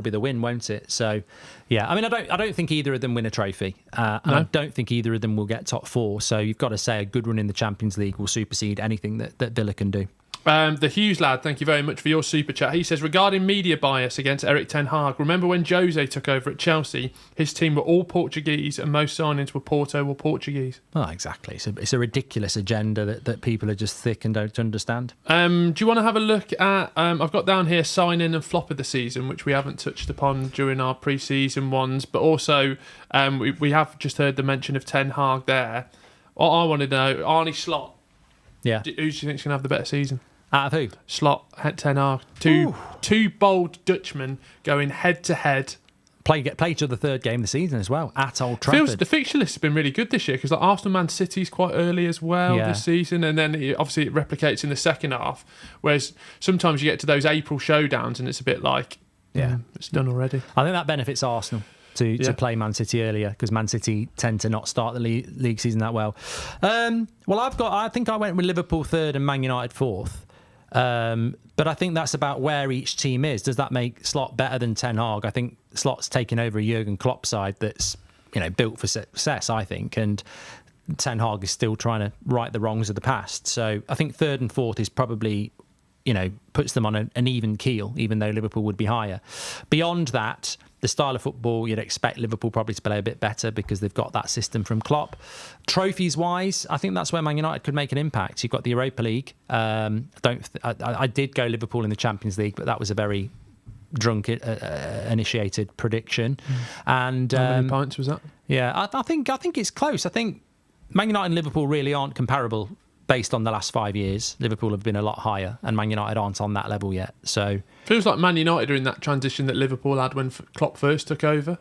Speaker 2: be the win, won't it? So, yeah, I mean, I don't think either of them win a trophy, and I don't think either of them will get top four. So you've got to say a good run in the Champions League will supersede anything that Villa can do.
Speaker 3: The Hughes lad, thank you very much for your super chat. He says, regarding media bias against Eric Ten Hag, remember when Jose took over at Chelsea, his team were all Portuguese and most signings were Porto or Portuguese.
Speaker 2: Oh, exactly. It's a ridiculous agenda that people are just thick and don't understand.
Speaker 3: Do you want to have a look at, I've got down here sign-in and flop of the season, which we haven't touched upon during our pre-season ones, but also we have just heard the mention of Ten Hag there. What I want to know, Arne Slot.
Speaker 2: Yeah.
Speaker 3: Who do you think is going to have the better season?
Speaker 2: Out of who?
Speaker 3: Slot, Ten Hag. Two bold Dutchmen going head to head.
Speaker 2: Play each other third game of the season as well at Old Trafford.
Speaker 3: The fixture list has been really good this year, because Arsenal Man City's quite early as well this season, and then obviously it replicates in the second half. Whereas sometimes you get to those April showdowns and it's a bit like, it's done already.
Speaker 2: I think that benefits Arsenal to play Man City earlier, because Man City tend to not start the league season that well. I think I went with Liverpool third and Man United fourth. But I think that's about where each team is. Does that make Slot better than Ten Hag? I think Slot's taken over a Jurgen Klopp side that's built for success, I think, and Ten Hag is still trying to right the wrongs of the past. So I think third and fourth is probably, puts them on an even keel, even though Liverpool would be higher. Beyond that, the style of football, you'd expect Liverpool probably to play a bit better because they've got that system from Klopp. Trophies-wise, I think that's where Man United could make an impact. You've got the Europa League. I did go Liverpool in the Champions League, but that was a very drunk initiated prediction. And
Speaker 3: how many points was that?
Speaker 2: Yeah, I think it's close. I think Man United and Liverpool really aren't comparable based on the last 5 years. Liverpool have been a lot higher, and Man United aren't on that level yet. So
Speaker 3: feels like Man United are in that transition that Liverpool had when Klopp first took over.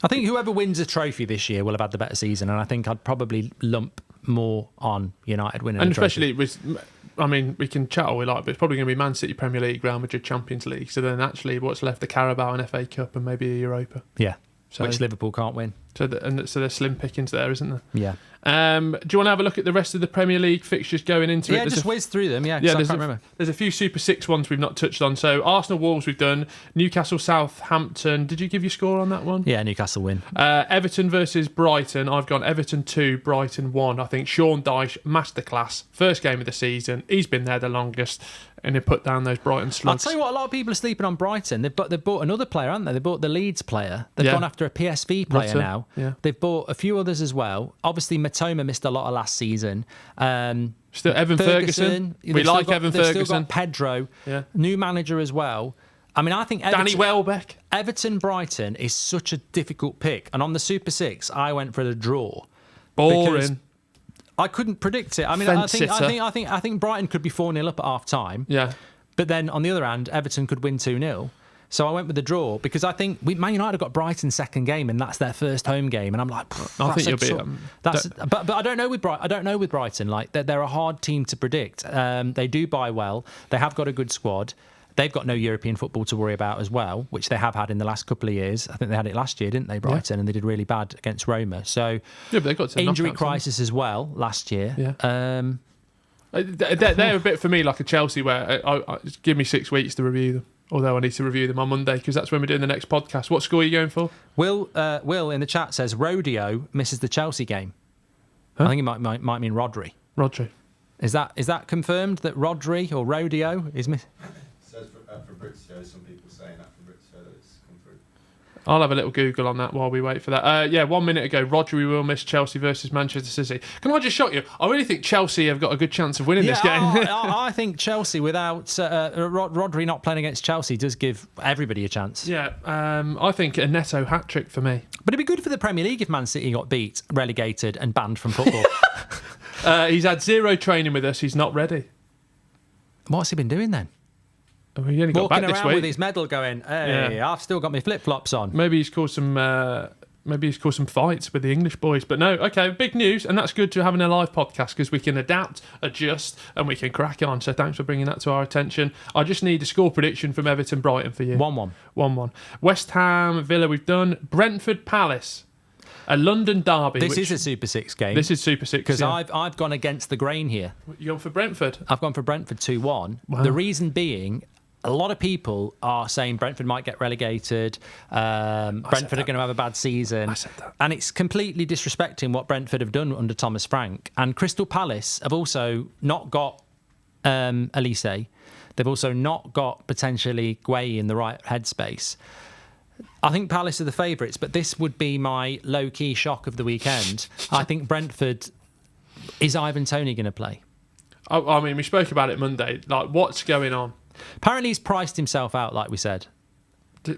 Speaker 2: I think whoever wins a trophy this year will have had the better season, and I think I'd probably lump more on United winning
Speaker 3: and
Speaker 2: a trophy.
Speaker 3: especially with, I mean, we can chat all we like, but it's probably going to be Man City Premier League, Real Madrid Champions League. So then actually what's left, the Carabao and FA Cup and maybe a Europa.
Speaker 2: Yeah, which Liverpool can't win.
Speaker 3: So there's slim pickings there, isn't there?
Speaker 2: Yeah.
Speaker 3: Do you want to have a look at the rest of the Premier League fixtures going into it?
Speaker 2: Yeah, just whiz through them. Yeah, I can't remember.
Speaker 3: There's a few Super 6 ones we've not touched on. So Arsenal Wolves we've done. Newcastle Southampton. Did you give your score on that one?
Speaker 2: Yeah, Newcastle win.
Speaker 3: Everton versus Brighton. I've gone Everton 2, Brighton 1. I think Sean Dyche, masterclass. First game of the season. He's been there the longest. And he put down those Brighton slugs.
Speaker 2: I'll tell you what, a lot of people are sleeping on Brighton. They've bought another player, haven't they? They bought the Leeds player. They've gone after a PSV player now.
Speaker 3: Yeah.
Speaker 2: They've bought a few others as well. Obviously, Matoma missed a lot of last season.
Speaker 3: Still Evan Ferguson. We like Evan Ferguson.
Speaker 2: They've still got Pedro.
Speaker 3: Yeah.
Speaker 2: New manager as well. I mean, I think
Speaker 3: Danny Welbeck.
Speaker 2: Everton-Brighton is such a difficult pick. And on the Super 6, I went for the draw.
Speaker 3: Boring.
Speaker 2: I couldn't predict it. I mean, I think Brighton could be 4-0 up at half time.
Speaker 3: Yeah.
Speaker 2: But then on the other hand, Everton could win 2-0. So I went with the draw because I think Man United got Brighton's second game and that's their first home game, and I'm like,
Speaker 3: I think you'll be.
Speaker 2: But I don't know with Brighton. I don't know with Brighton. Like they're a hard team to predict. They do buy well. They have got a good squad. They've got no European football to worry about as well, which they have had in the last couple of years. I think they had it last year, didn't they, Brighton? Yeah. And they did really bad against Roma. So
Speaker 3: but they got to
Speaker 2: injury crisis as well last year.
Speaker 3: Yeah. They're a bit for me like a Chelsea where give me 6 weeks to review them. Although I need to review them on Monday because that's when we're doing the next podcast. What score are you going for?
Speaker 2: Will in the chat says Rodeo misses the Chelsea game. Huh? I think it might mean Rodri.
Speaker 3: Rodri.
Speaker 2: Is that confirmed that Rodri or Rodeo is missing?
Speaker 1: Says for Britishio, some people saying that for Britishio that it's come through.
Speaker 3: I'll have a little Google on that while we wait for that. 1 minute ago, Rodri will miss Chelsea versus Manchester City. Can I just shock you? I really think Chelsea have got a good chance of winning this game.
Speaker 2: I think Chelsea, without Rodri not playing against Chelsea, does give everybody a chance.
Speaker 3: Yeah, I think a Neto hat-trick for me.
Speaker 2: But it'd be good for the Premier League if Man City got beat, relegated and banned from football.
Speaker 3: He's had 0 training with us. He's not ready.
Speaker 2: What's he been doing then?
Speaker 3: He only got back this week.
Speaker 2: Walking around with his medal going, hey, yeah. I've still got my flip-flops on.
Speaker 3: Maybe he's caused some fights with the English boys. But no, okay, big news. And that's good to having a live podcast because we can adapt, adjust, and we can crack on. So thanks for bringing that to our attention. I just need a score prediction from Everton Brighton for you.
Speaker 2: 1-1.
Speaker 3: 1-1. West Ham Villa we've done. Brentford Palace. A London derby.
Speaker 2: This is a Super 6 game.
Speaker 3: This is Super 6.
Speaker 2: Because I've gone against the grain here.
Speaker 3: You're going for Brentford?
Speaker 2: I've gone for Brentford 2-1.
Speaker 3: Wow.
Speaker 2: The reason being, a lot of people are saying Brentford might get relegated. Brentford are going to have a bad season.
Speaker 3: I said that.
Speaker 2: And it's completely disrespecting what Brentford have done under Thomas Frank. And Crystal Palace have also not got Elise. They've also not got potentially Gueye in the right headspace. I think Palace are the favourites, but this would be my low-key shock of the weekend. I think Brentford... Is Ivan Toney going to play?
Speaker 3: I mean, we spoke about it Monday. Like, what's going on?
Speaker 2: Apparently he's priced himself out, like we said.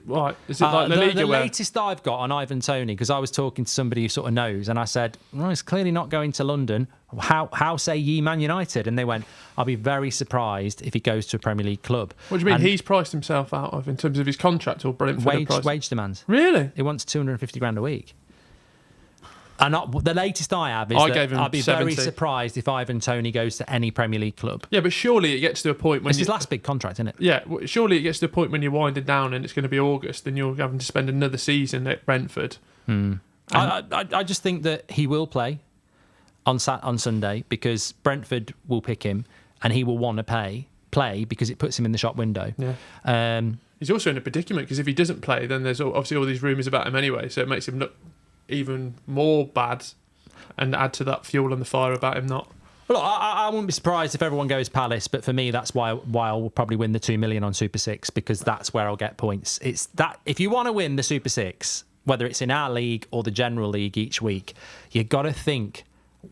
Speaker 3: Right. Is it like La Liga?
Speaker 2: The latest I've got on Ivan Toney, because I was talking to somebody who sort of knows, and I said, well, he's clearly not going to London. How say ye Man United? And they went, I'll be very surprised if he goes to a Premier League club.
Speaker 3: What do you mean he's priced himself out of in terms of his contract or Brentford?
Speaker 2: Wage demands.
Speaker 3: Really?
Speaker 2: He wants 250 grand a week. And the latest I have is I'd be
Speaker 3: 70.
Speaker 2: very surprised if Ivan Toney goes to any Premier League club.
Speaker 3: Yeah, but surely it gets to a point when...
Speaker 2: It's his last big contract, isn't it?
Speaker 3: Yeah, surely it gets to a point when you're winding down and it's going to be August and you're having to spend another season at Brentford.
Speaker 2: I just think that he will play on Sunday because Brentford will pick him and he will want to play because it puts him in the shop window.
Speaker 3: Yeah. He's also in a predicament because if he doesn't play, then there's obviously all these rumours about him anyway, so it makes him look even more bad and add to that fuel on the fire about him not.
Speaker 2: Well, I wouldn't be surprised if everyone goes Palace, but for me, that's why I'll probably win the 2 million on Super 6 because that's where I'll get points. It's that if you want to win the Super 6, whether it's in our league or the general league each week, you got to think,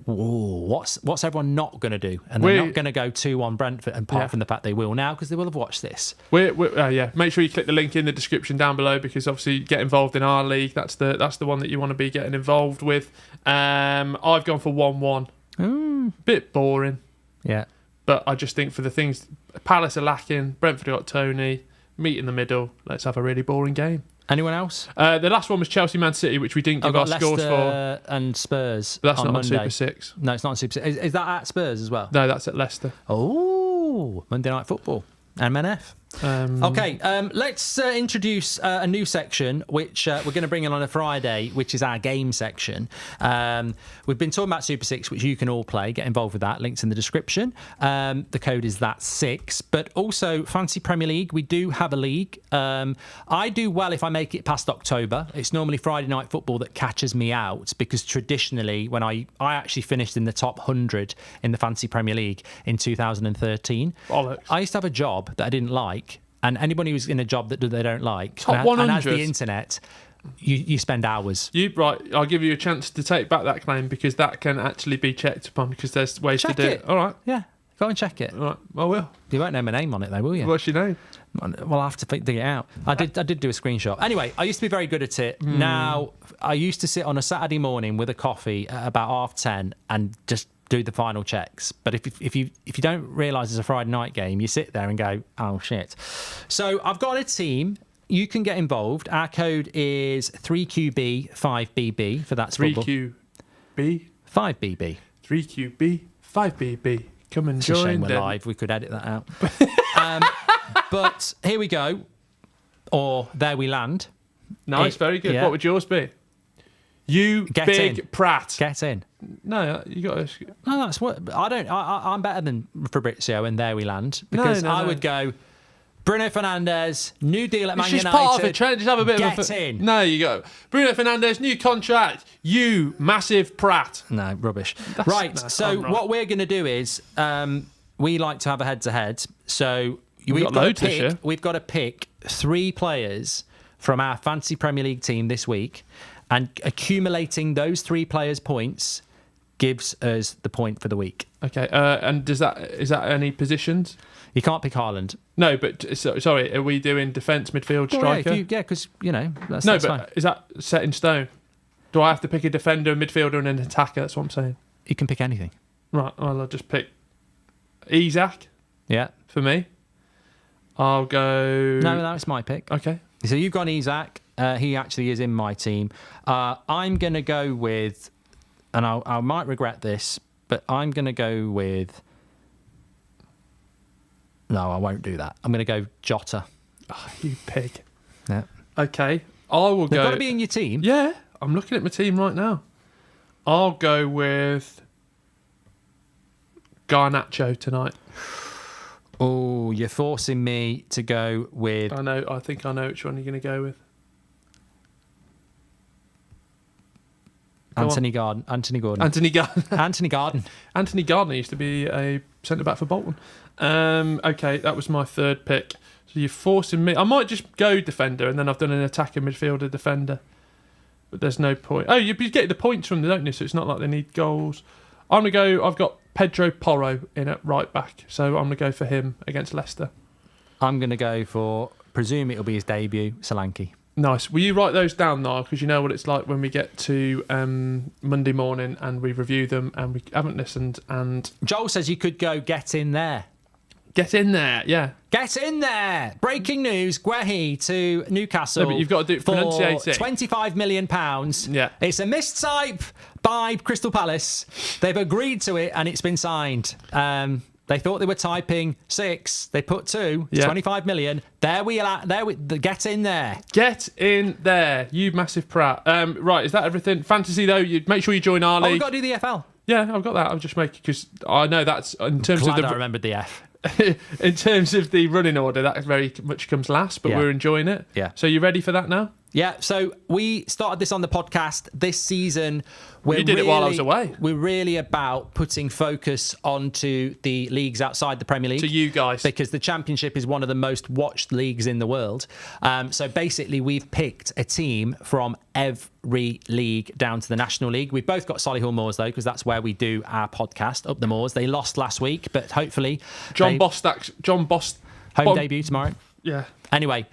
Speaker 2: what's everyone not going to do? And they're not going to go 2-1 Brentford, apart from the fact they will now because they will have watched this.
Speaker 3: Make sure you click the link in the description down below because obviously get involved in our league. That's the one that you want to be getting involved with. I've gone for 1-1. Bit boring.
Speaker 2: Yeah.
Speaker 3: But I just think for the things Palace are lacking, Brentford got Toney, meet in the middle. Let's have a really boring game.
Speaker 2: Anyone else?
Speaker 3: The last one was Chelsea Man City, which we didn't give our scores for.
Speaker 2: And Spurs.
Speaker 3: But that's
Speaker 2: on
Speaker 3: not
Speaker 2: Monday.
Speaker 3: on Super 6.
Speaker 2: No, it's not on Super 6. Is that at Spurs as well?
Speaker 3: No, that's at Leicester.
Speaker 2: Oh, Monday Night Football. MNF. Okay, let's introduce a new section, which we're going to bring in on a Friday, which is our game section. We've been talking about Super 6, which you can all play. Get involved with that. Links in the description. The code is that6. But also, Fantasy Premier League. We do have a league. I do well if I make it past October. It's normally Friday night football that catches me out, because traditionally, when I actually finished in the top 100 in the Fantasy Premier League in 2013,
Speaker 3: Bollocks.
Speaker 2: I used to have a job that I didn't like. And anybody who's in a job that they don't like,
Speaker 3: Top
Speaker 2: and
Speaker 3: 100.
Speaker 2: has the internet, you spend hours.
Speaker 3: Right, I'll give you a chance to take back that claim, because that can actually be checked upon, because there's ways
Speaker 2: Check
Speaker 3: to do
Speaker 2: it.
Speaker 3: it. All right.
Speaker 2: Yeah, go and check it.
Speaker 3: All right, I will.
Speaker 2: You won't know my name on it though, will you?
Speaker 3: What's your name?
Speaker 2: Well, I'll have to dig it out. I did do a screenshot. Anyway, I used to be very good at it. Now, I used to sit on a Saturday morning with a coffee at about 10:30 and just do the final checks. But if you don't realise it's a Friday night game, you sit there and go, oh shit. So I've got a team. You can get involved. Our code is 3QB5BB for that's football.
Speaker 3: 3QB
Speaker 2: 5BB.
Speaker 3: 3QB 5BB. Come and
Speaker 2: It's a
Speaker 3: join
Speaker 2: shame we're
Speaker 3: them.
Speaker 2: live. We could edit that out. But here we go. Or there we land.
Speaker 3: Nice, very good.
Speaker 2: Yeah.
Speaker 3: What would yours be? You
Speaker 2: Get
Speaker 3: big
Speaker 2: in.
Speaker 3: prat.
Speaker 2: Get in.
Speaker 3: No, you got to.
Speaker 2: No, that's what I don't. I'm better than Fabrizio, and there we land, because
Speaker 3: No.
Speaker 2: I would go Bruno Fernandes, new deal at Man
Speaker 3: It's just
Speaker 2: United.
Speaker 3: part of it. Trent, just have a bit
Speaker 2: Get
Speaker 3: of a.
Speaker 2: in.
Speaker 3: No, you go. Bruno Fernandes, new contract. You massive prat.
Speaker 2: No, rubbish.
Speaker 3: No,
Speaker 2: So
Speaker 3: I'm right.
Speaker 2: what we're going to do is we like to have a head-to-head. So
Speaker 3: got loads this year.
Speaker 2: we've got to pick 3 players from our Fantasy Premier League team this week, and accumulating those 3 players' points gives us the point for the week.
Speaker 3: Okay, and is that any positions?
Speaker 2: You can't pick Haaland.
Speaker 3: No, but sorry, are we doing defence, midfield, striker?
Speaker 2: Yeah, because that's
Speaker 3: No,
Speaker 2: that's
Speaker 3: but
Speaker 2: fine.
Speaker 3: is that set in stone? Do I have to pick a defender, a midfielder, and an attacker? That's what I'm saying.
Speaker 2: You can pick anything.
Speaker 3: Right, well, I'll just pick Isaac
Speaker 2: Yeah.
Speaker 3: for me. I'll go.
Speaker 2: No, that's my pick.
Speaker 3: Okay.
Speaker 2: So you've gone Isaac. He actually is in my team. I'm going to go with, and I might regret this, but I'm going to go with. No, I won't do that. I'm going to go Jota.
Speaker 3: Oh, you pig.
Speaker 2: Yeah.
Speaker 3: Okay. I will
Speaker 2: They've
Speaker 3: go.
Speaker 2: got to be in your team.
Speaker 3: Yeah, I'm looking at my team right now. I'll go with Garnacho tonight.
Speaker 2: Oh, you're forcing me to go with.
Speaker 3: I think I know which one you're going to go with.
Speaker 2: Anthony Gordon.
Speaker 3: Anthony Gordon.
Speaker 2: Anthony Gordon.
Speaker 3: Anthony Gardner used to be a centre back for Bolton. Okay, that was my third pick. So you're forcing me. I might just go defender, and then I've done an attacker, midfielder, defender. But there's no point. Oh, you get the points from them, don't you? So it's not like they need goals. I'm gonna go. I've got Pedro Porro in at right back, so I'm gonna go for him against Leicester.
Speaker 2: I'm going to go for. Presume it'll be his debut, Solanke.
Speaker 3: Nice. Will you write those down, Niall? Because you know what it's like when we get to Monday morning and we review them and we haven't listened. And
Speaker 2: Joel says you could go get in there.
Speaker 3: get in there, yeah.
Speaker 2: Get in there! Breaking news: Guehi to Newcastle.
Speaker 3: No, but you've got to do it
Speaker 2: for
Speaker 3: pronunciate it.
Speaker 2: £25 million.
Speaker 3: Yeah.
Speaker 2: It's a mistype by Crystal Palace. They've agreed to it and it's been signed. They thought they were typing 6. They put 2. It's
Speaker 3: Yeah.
Speaker 2: 25 million. There we are. Get in there.
Speaker 3: Get in there, you massive prat. Right, is that everything? Fantasy, though, you make sure you join our
Speaker 2: Oh, we've
Speaker 3: league.
Speaker 2: got to do the FL.
Speaker 3: Yeah, I've got that. I'll just make it because I know that's in terms
Speaker 2: Glad
Speaker 3: of
Speaker 2: I
Speaker 3: the
Speaker 2: remembered the F.
Speaker 3: in terms of the running order. That very much comes last, but
Speaker 2: Yeah.
Speaker 3: we're enjoying it.
Speaker 2: Yeah.
Speaker 3: So you ready for that now?
Speaker 2: Yeah, so we started this on the podcast this season.
Speaker 3: You did it while I was away.
Speaker 2: We're really about putting focus onto the leagues outside the Premier League.
Speaker 3: To you guys.
Speaker 2: Because the Championship is one of the most watched leagues in the world. So basically, we've picked a team from every league down to the National League. We've both got Solihull Moors, though, because that's where we do our podcast, Up the Moors. They lost last week, but hopefully...
Speaker 3: John Bost.
Speaker 2: Home debut tomorrow.
Speaker 3: Yeah.
Speaker 2: Anyway,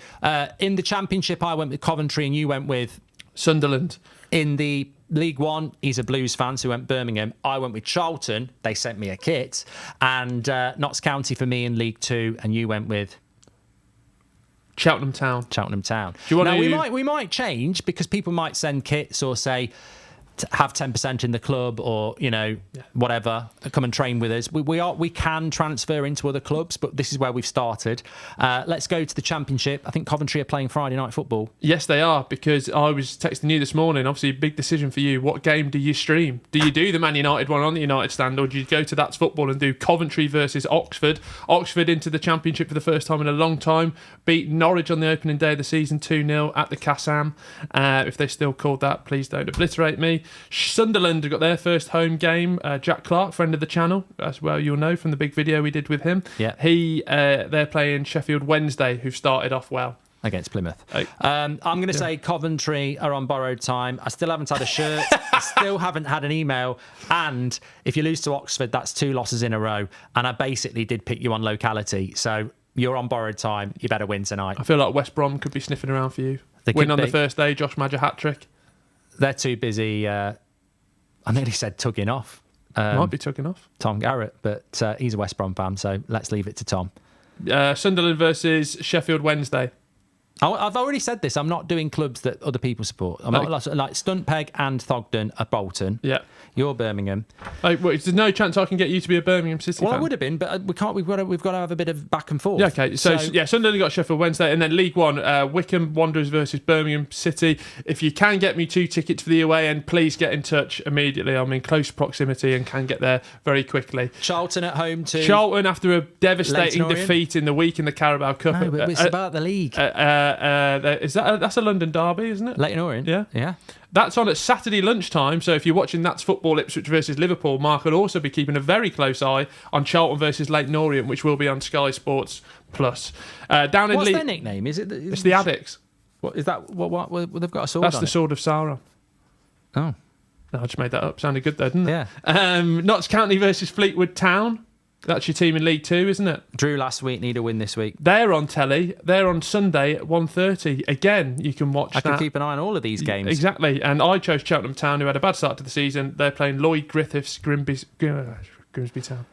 Speaker 2: in the Championship, I went with Coventry and you went with...
Speaker 3: Sunderland.
Speaker 2: In the League One, he's a Blues fan, so he went Birmingham. I went with Charlton. They sent me a kit. And Notts County for me in League Two, and you went with...
Speaker 3: Cheltenham Town.
Speaker 2: Cheltenham Town.
Speaker 3: Do you want
Speaker 2: now,
Speaker 3: to...
Speaker 2: we might change, because people might send kits or say... have 10% in the club or whatever, come and train with us. We can transfer into other clubs, but this is where we've started. Let's go to the Championship. I think Coventry are playing Friday night football.
Speaker 3: Yes, they are, because I was texting you this morning. Obviously, a big decision for you. What game do you stream? Do you do the Man United one on the United stand, or do you go to That's Football and do Coventry versus Oxford? Oxford into the Championship for the first time in a long time. Beat Norwich on the opening day of the season 2-0 at the Kassam. If they're still called that, please don't obliterate me. Sunderland have got their first home game. Jack Clark, friend of the channel, as well you'll know from the big video we did with him.
Speaker 2: Yeah.
Speaker 3: They're playing Sheffield Wednesday, who've started off well.
Speaker 2: Against Plymouth. I'm going to say Coventry are on borrowed time. I still haven't had a shirt. I still haven't had an email. And if you lose to Oxford, that's 2 losses in a row. And I basically did pick you on locality. So you're on borrowed time. You better win tonight.
Speaker 3: I feel like West Brom could be sniffing around for you.
Speaker 2: They
Speaker 3: Win
Speaker 2: could
Speaker 3: on
Speaker 2: be.
Speaker 3: the first day, Josh Madger hat-trick.
Speaker 2: They're too busy. I nearly said tugging off.
Speaker 3: Might be tugging off.
Speaker 2: Tom Garrett, but he's a West Brom fan, so let's leave it to Tom.
Speaker 3: Sunderland versus Sheffield Wednesday.
Speaker 2: I've already said this. I'm not doing clubs that other people support. I'm not like Stuntpeg and Thogden are Bolton.
Speaker 3: Yeah.
Speaker 2: You're Birmingham.
Speaker 3: There's no chance I can get you to be a Birmingham City
Speaker 2: Well,
Speaker 3: fan.
Speaker 2: I would have been, but we can't. We've got to have a bit of back and forth.
Speaker 3: Yeah, okay. So Sunderland got Sheffield Wednesday, and then League One, Wycombe Wanderers versus Birmingham City. If you can get me 2 tickets for the away end, please get in touch immediately. I'm in close proximity and can get there very quickly.
Speaker 2: Charlton at home to
Speaker 3: Charlton after a devastating
Speaker 2: Leyton Orient?
Speaker 3: defeat in the week in the Carabao Cup.
Speaker 2: No, but it's about the league.
Speaker 3: That's a London derby, isn't it?
Speaker 2: Leyton Orient.
Speaker 3: Yeah. That's on at Saturday lunchtime, so if you're watching That's Football Ipswich versus Liverpool, Mark will also be keeping a very close eye on Charlton versus Leyton Orient, which will be on Sky Sports Plus. Down in
Speaker 2: What's their nickname? Is it?
Speaker 3: It's the Addicts.
Speaker 2: What is that? What they've got a sword
Speaker 3: That's
Speaker 2: on
Speaker 3: the
Speaker 2: it?
Speaker 3: Sword of Sauron.
Speaker 2: Oh,
Speaker 3: No, I just made that up. Sounded good, though, didn't it?
Speaker 2: yeah.
Speaker 3: Notts County versus Fleetwood Town. That's your team in League Two, isn't it?
Speaker 2: Drew last week, need a win this week.
Speaker 3: They're on telly. They're on Sunday at 1:30. Again, you can watch
Speaker 2: I
Speaker 3: that.
Speaker 2: can keep an eye on all of these games.
Speaker 3: Exactly. And I chose Cheltenham Town, who had a bad start to the season. They're playing Lloyd Griffiths, Grimsby Town.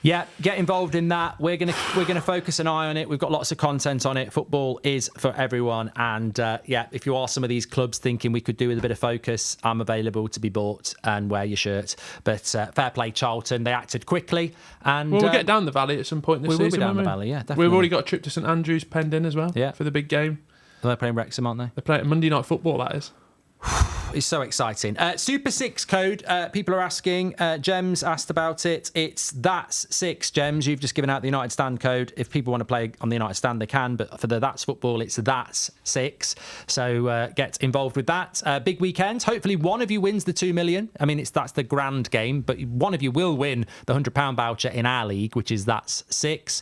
Speaker 2: Yeah, get involved in that. We're gonna focus an eye on it. We've got lots of content on it. Football is for everyone, and if you are some of these clubs thinking we could do with a bit of focus, I'm available to be bought and wear your shirt. But fair play, Charlton. They acted quickly, and
Speaker 3: We'll get down the valley at some point this
Speaker 2: we
Speaker 3: season.
Speaker 2: will be down
Speaker 3: won't
Speaker 2: the
Speaker 3: we?
Speaker 2: valley. Yeah, definitely.
Speaker 3: We've already got a trip to St Andrews penned in as well.
Speaker 2: Yeah.
Speaker 3: For the big game.
Speaker 2: They're playing Wrexham, aren't they?
Speaker 3: They're playing Monday Night Football. That is.
Speaker 2: It's so exciting. Super 6 code. People are asking. Gems asked about it. It's That's 6, Gems. You've just given out the United Stand code. If people want to play on the United Stand, they can. But for the That's Football, it's That's 6. So get involved with that. Big weekend. Hopefully one of you wins the 2 million. I mean, that's the grand game. But one of you will win the £100 voucher in our league, which is That's 6.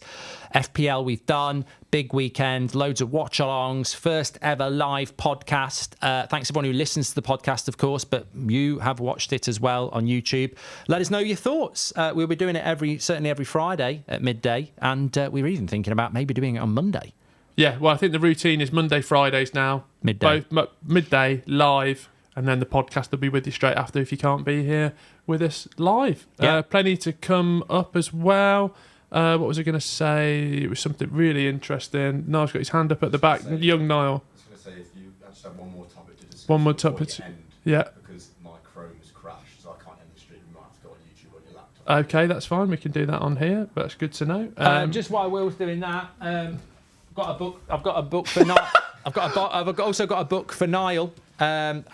Speaker 2: FPL we've done. Big weekend, loads of watch-alongs, first ever live podcast. Thanks everyone who listens to the podcast, of course, but you have watched it as well on YouTube. Let us know your thoughts. We'll be doing it certainly every Friday at midday, and we're even thinking about maybe doing it on Monday.
Speaker 3: Yeah, well, I think the routine is Monday, Fridays now.
Speaker 2: Midday.
Speaker 3: Midday, live, and then the podcast will be with you straight after if you can't be here with us live.
Speaker 2: Yeah.
Speaker 3: Plenty to come up as well. What was I going to say? It was something really interesting. Niall's got his hand up at the back. Young Niall.
Speaker 1: I was going to say, if you actually have one more topic to discuss.
Speaker 3: One more
Speaker 1: before
Speaker 3: topic.
Speaker 1: we end,
Speaker 3: Yeah.
Speaker 1: Because my Chrome has crashed, so I can't end the stream. You might have to go on YouTube on your laptop.
Speaker 3: Okay, that's fine. We can do that on here. But that's good to know.
Speaker 2: Just while Will's doing that, I've got a book for Niall. I've also got a book for Niall, and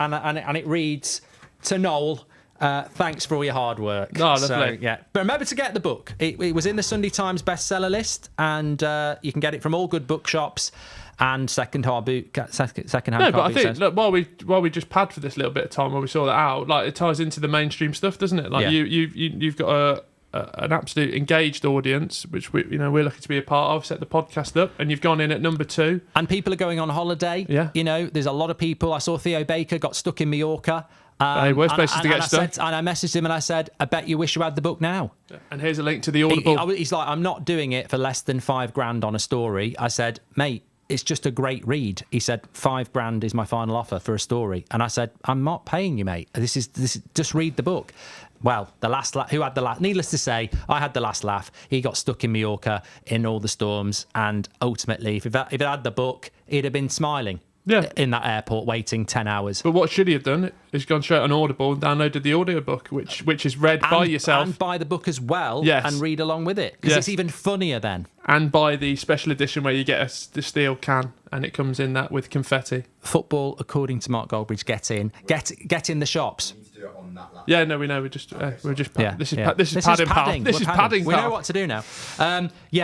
Speaker 2: it reads to Noel. Thanks for all your hard work.
Speaker 3: Oh, lovely.
Speaker 2: So, yeah. But remember to get the book. It was in the Sunday Times bestseller list, and you can get it from all good bookshops and second-hand
Speaker 3: No, but I think look, while we just pad for this little bit of time while we saw that out, like it ties into the mainstream stuff, doesn't it? Like
Speaker 2: Yeah.
Speaker 3: you've got an absolute engaged audience, which we're lucky to be a part of. Set the podcast up, and you've gone in at number 2.
Speaker 2: And people are going on holiday.
Speaker 3: Yeah.
Speaker 2: There's a lot of people. I saw Theo Baker got stuck in Mallorca.
Speaker 3: Hey, worst places to get stuck.
Speaker 2: And I messaged him and I said, I bet you wish you had the book now.
Speaker 3: And here's a link to the Audible.
Speaker 2: He's like, I'm not doing it for less than $5,000 on a story. I said, mate, it's just a great read. He said, $5,000 is my final offer for a story. And I said, I'm not paying you, mate. This is just read the book. Well, who had the last? Needless to say, I had the last laugh. He got stuck in Mallorca in all the storms, and ultimately, if he had the book, he'd have been smiling. in that airport waiting 10 hours.
Speaker 3: But what should he have done is gone straight on Audible and downloaded the audiobook, which is read by yourself.
Speaker 2: And buy the book as well,
Speaker 3: Yes.
Speaker 2: and read along with it. Because it's even funnier then.
Speaker 3: And buy the special edition where you get the steel can and it comes in that with confetti.
Speaker 2: Football, according to Mark Goldbridge, get in the shops.
Speaker 1: You need to do it on that laptop.
Speaker 3: Yeah, no, we know. We're just this is padding, pal. This is
Speaker 2: We're
Speaker 3: padding,
Speaker 2: We
Speaker 3: pal.
Speaker 2: know what to do now.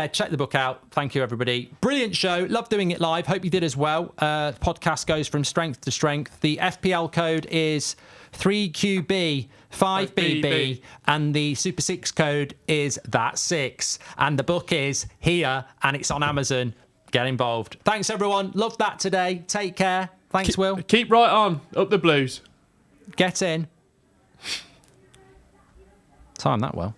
Speaker 2: Check the book out. Thank you, everybody. Brilliant show. Love doing it live. Hope you did as well. Podcast goes from strength to strength. The FPL code is 3QB 5BB, and the Super 6 code is that 6. And the book is here, and it's on Amazon. Get involved. Thanks, everyone. Love that today. Take care. Thanks, Will.
Speaker 3: Keep right on. Up the Blues.
Speaker 2: Get in. Time that well.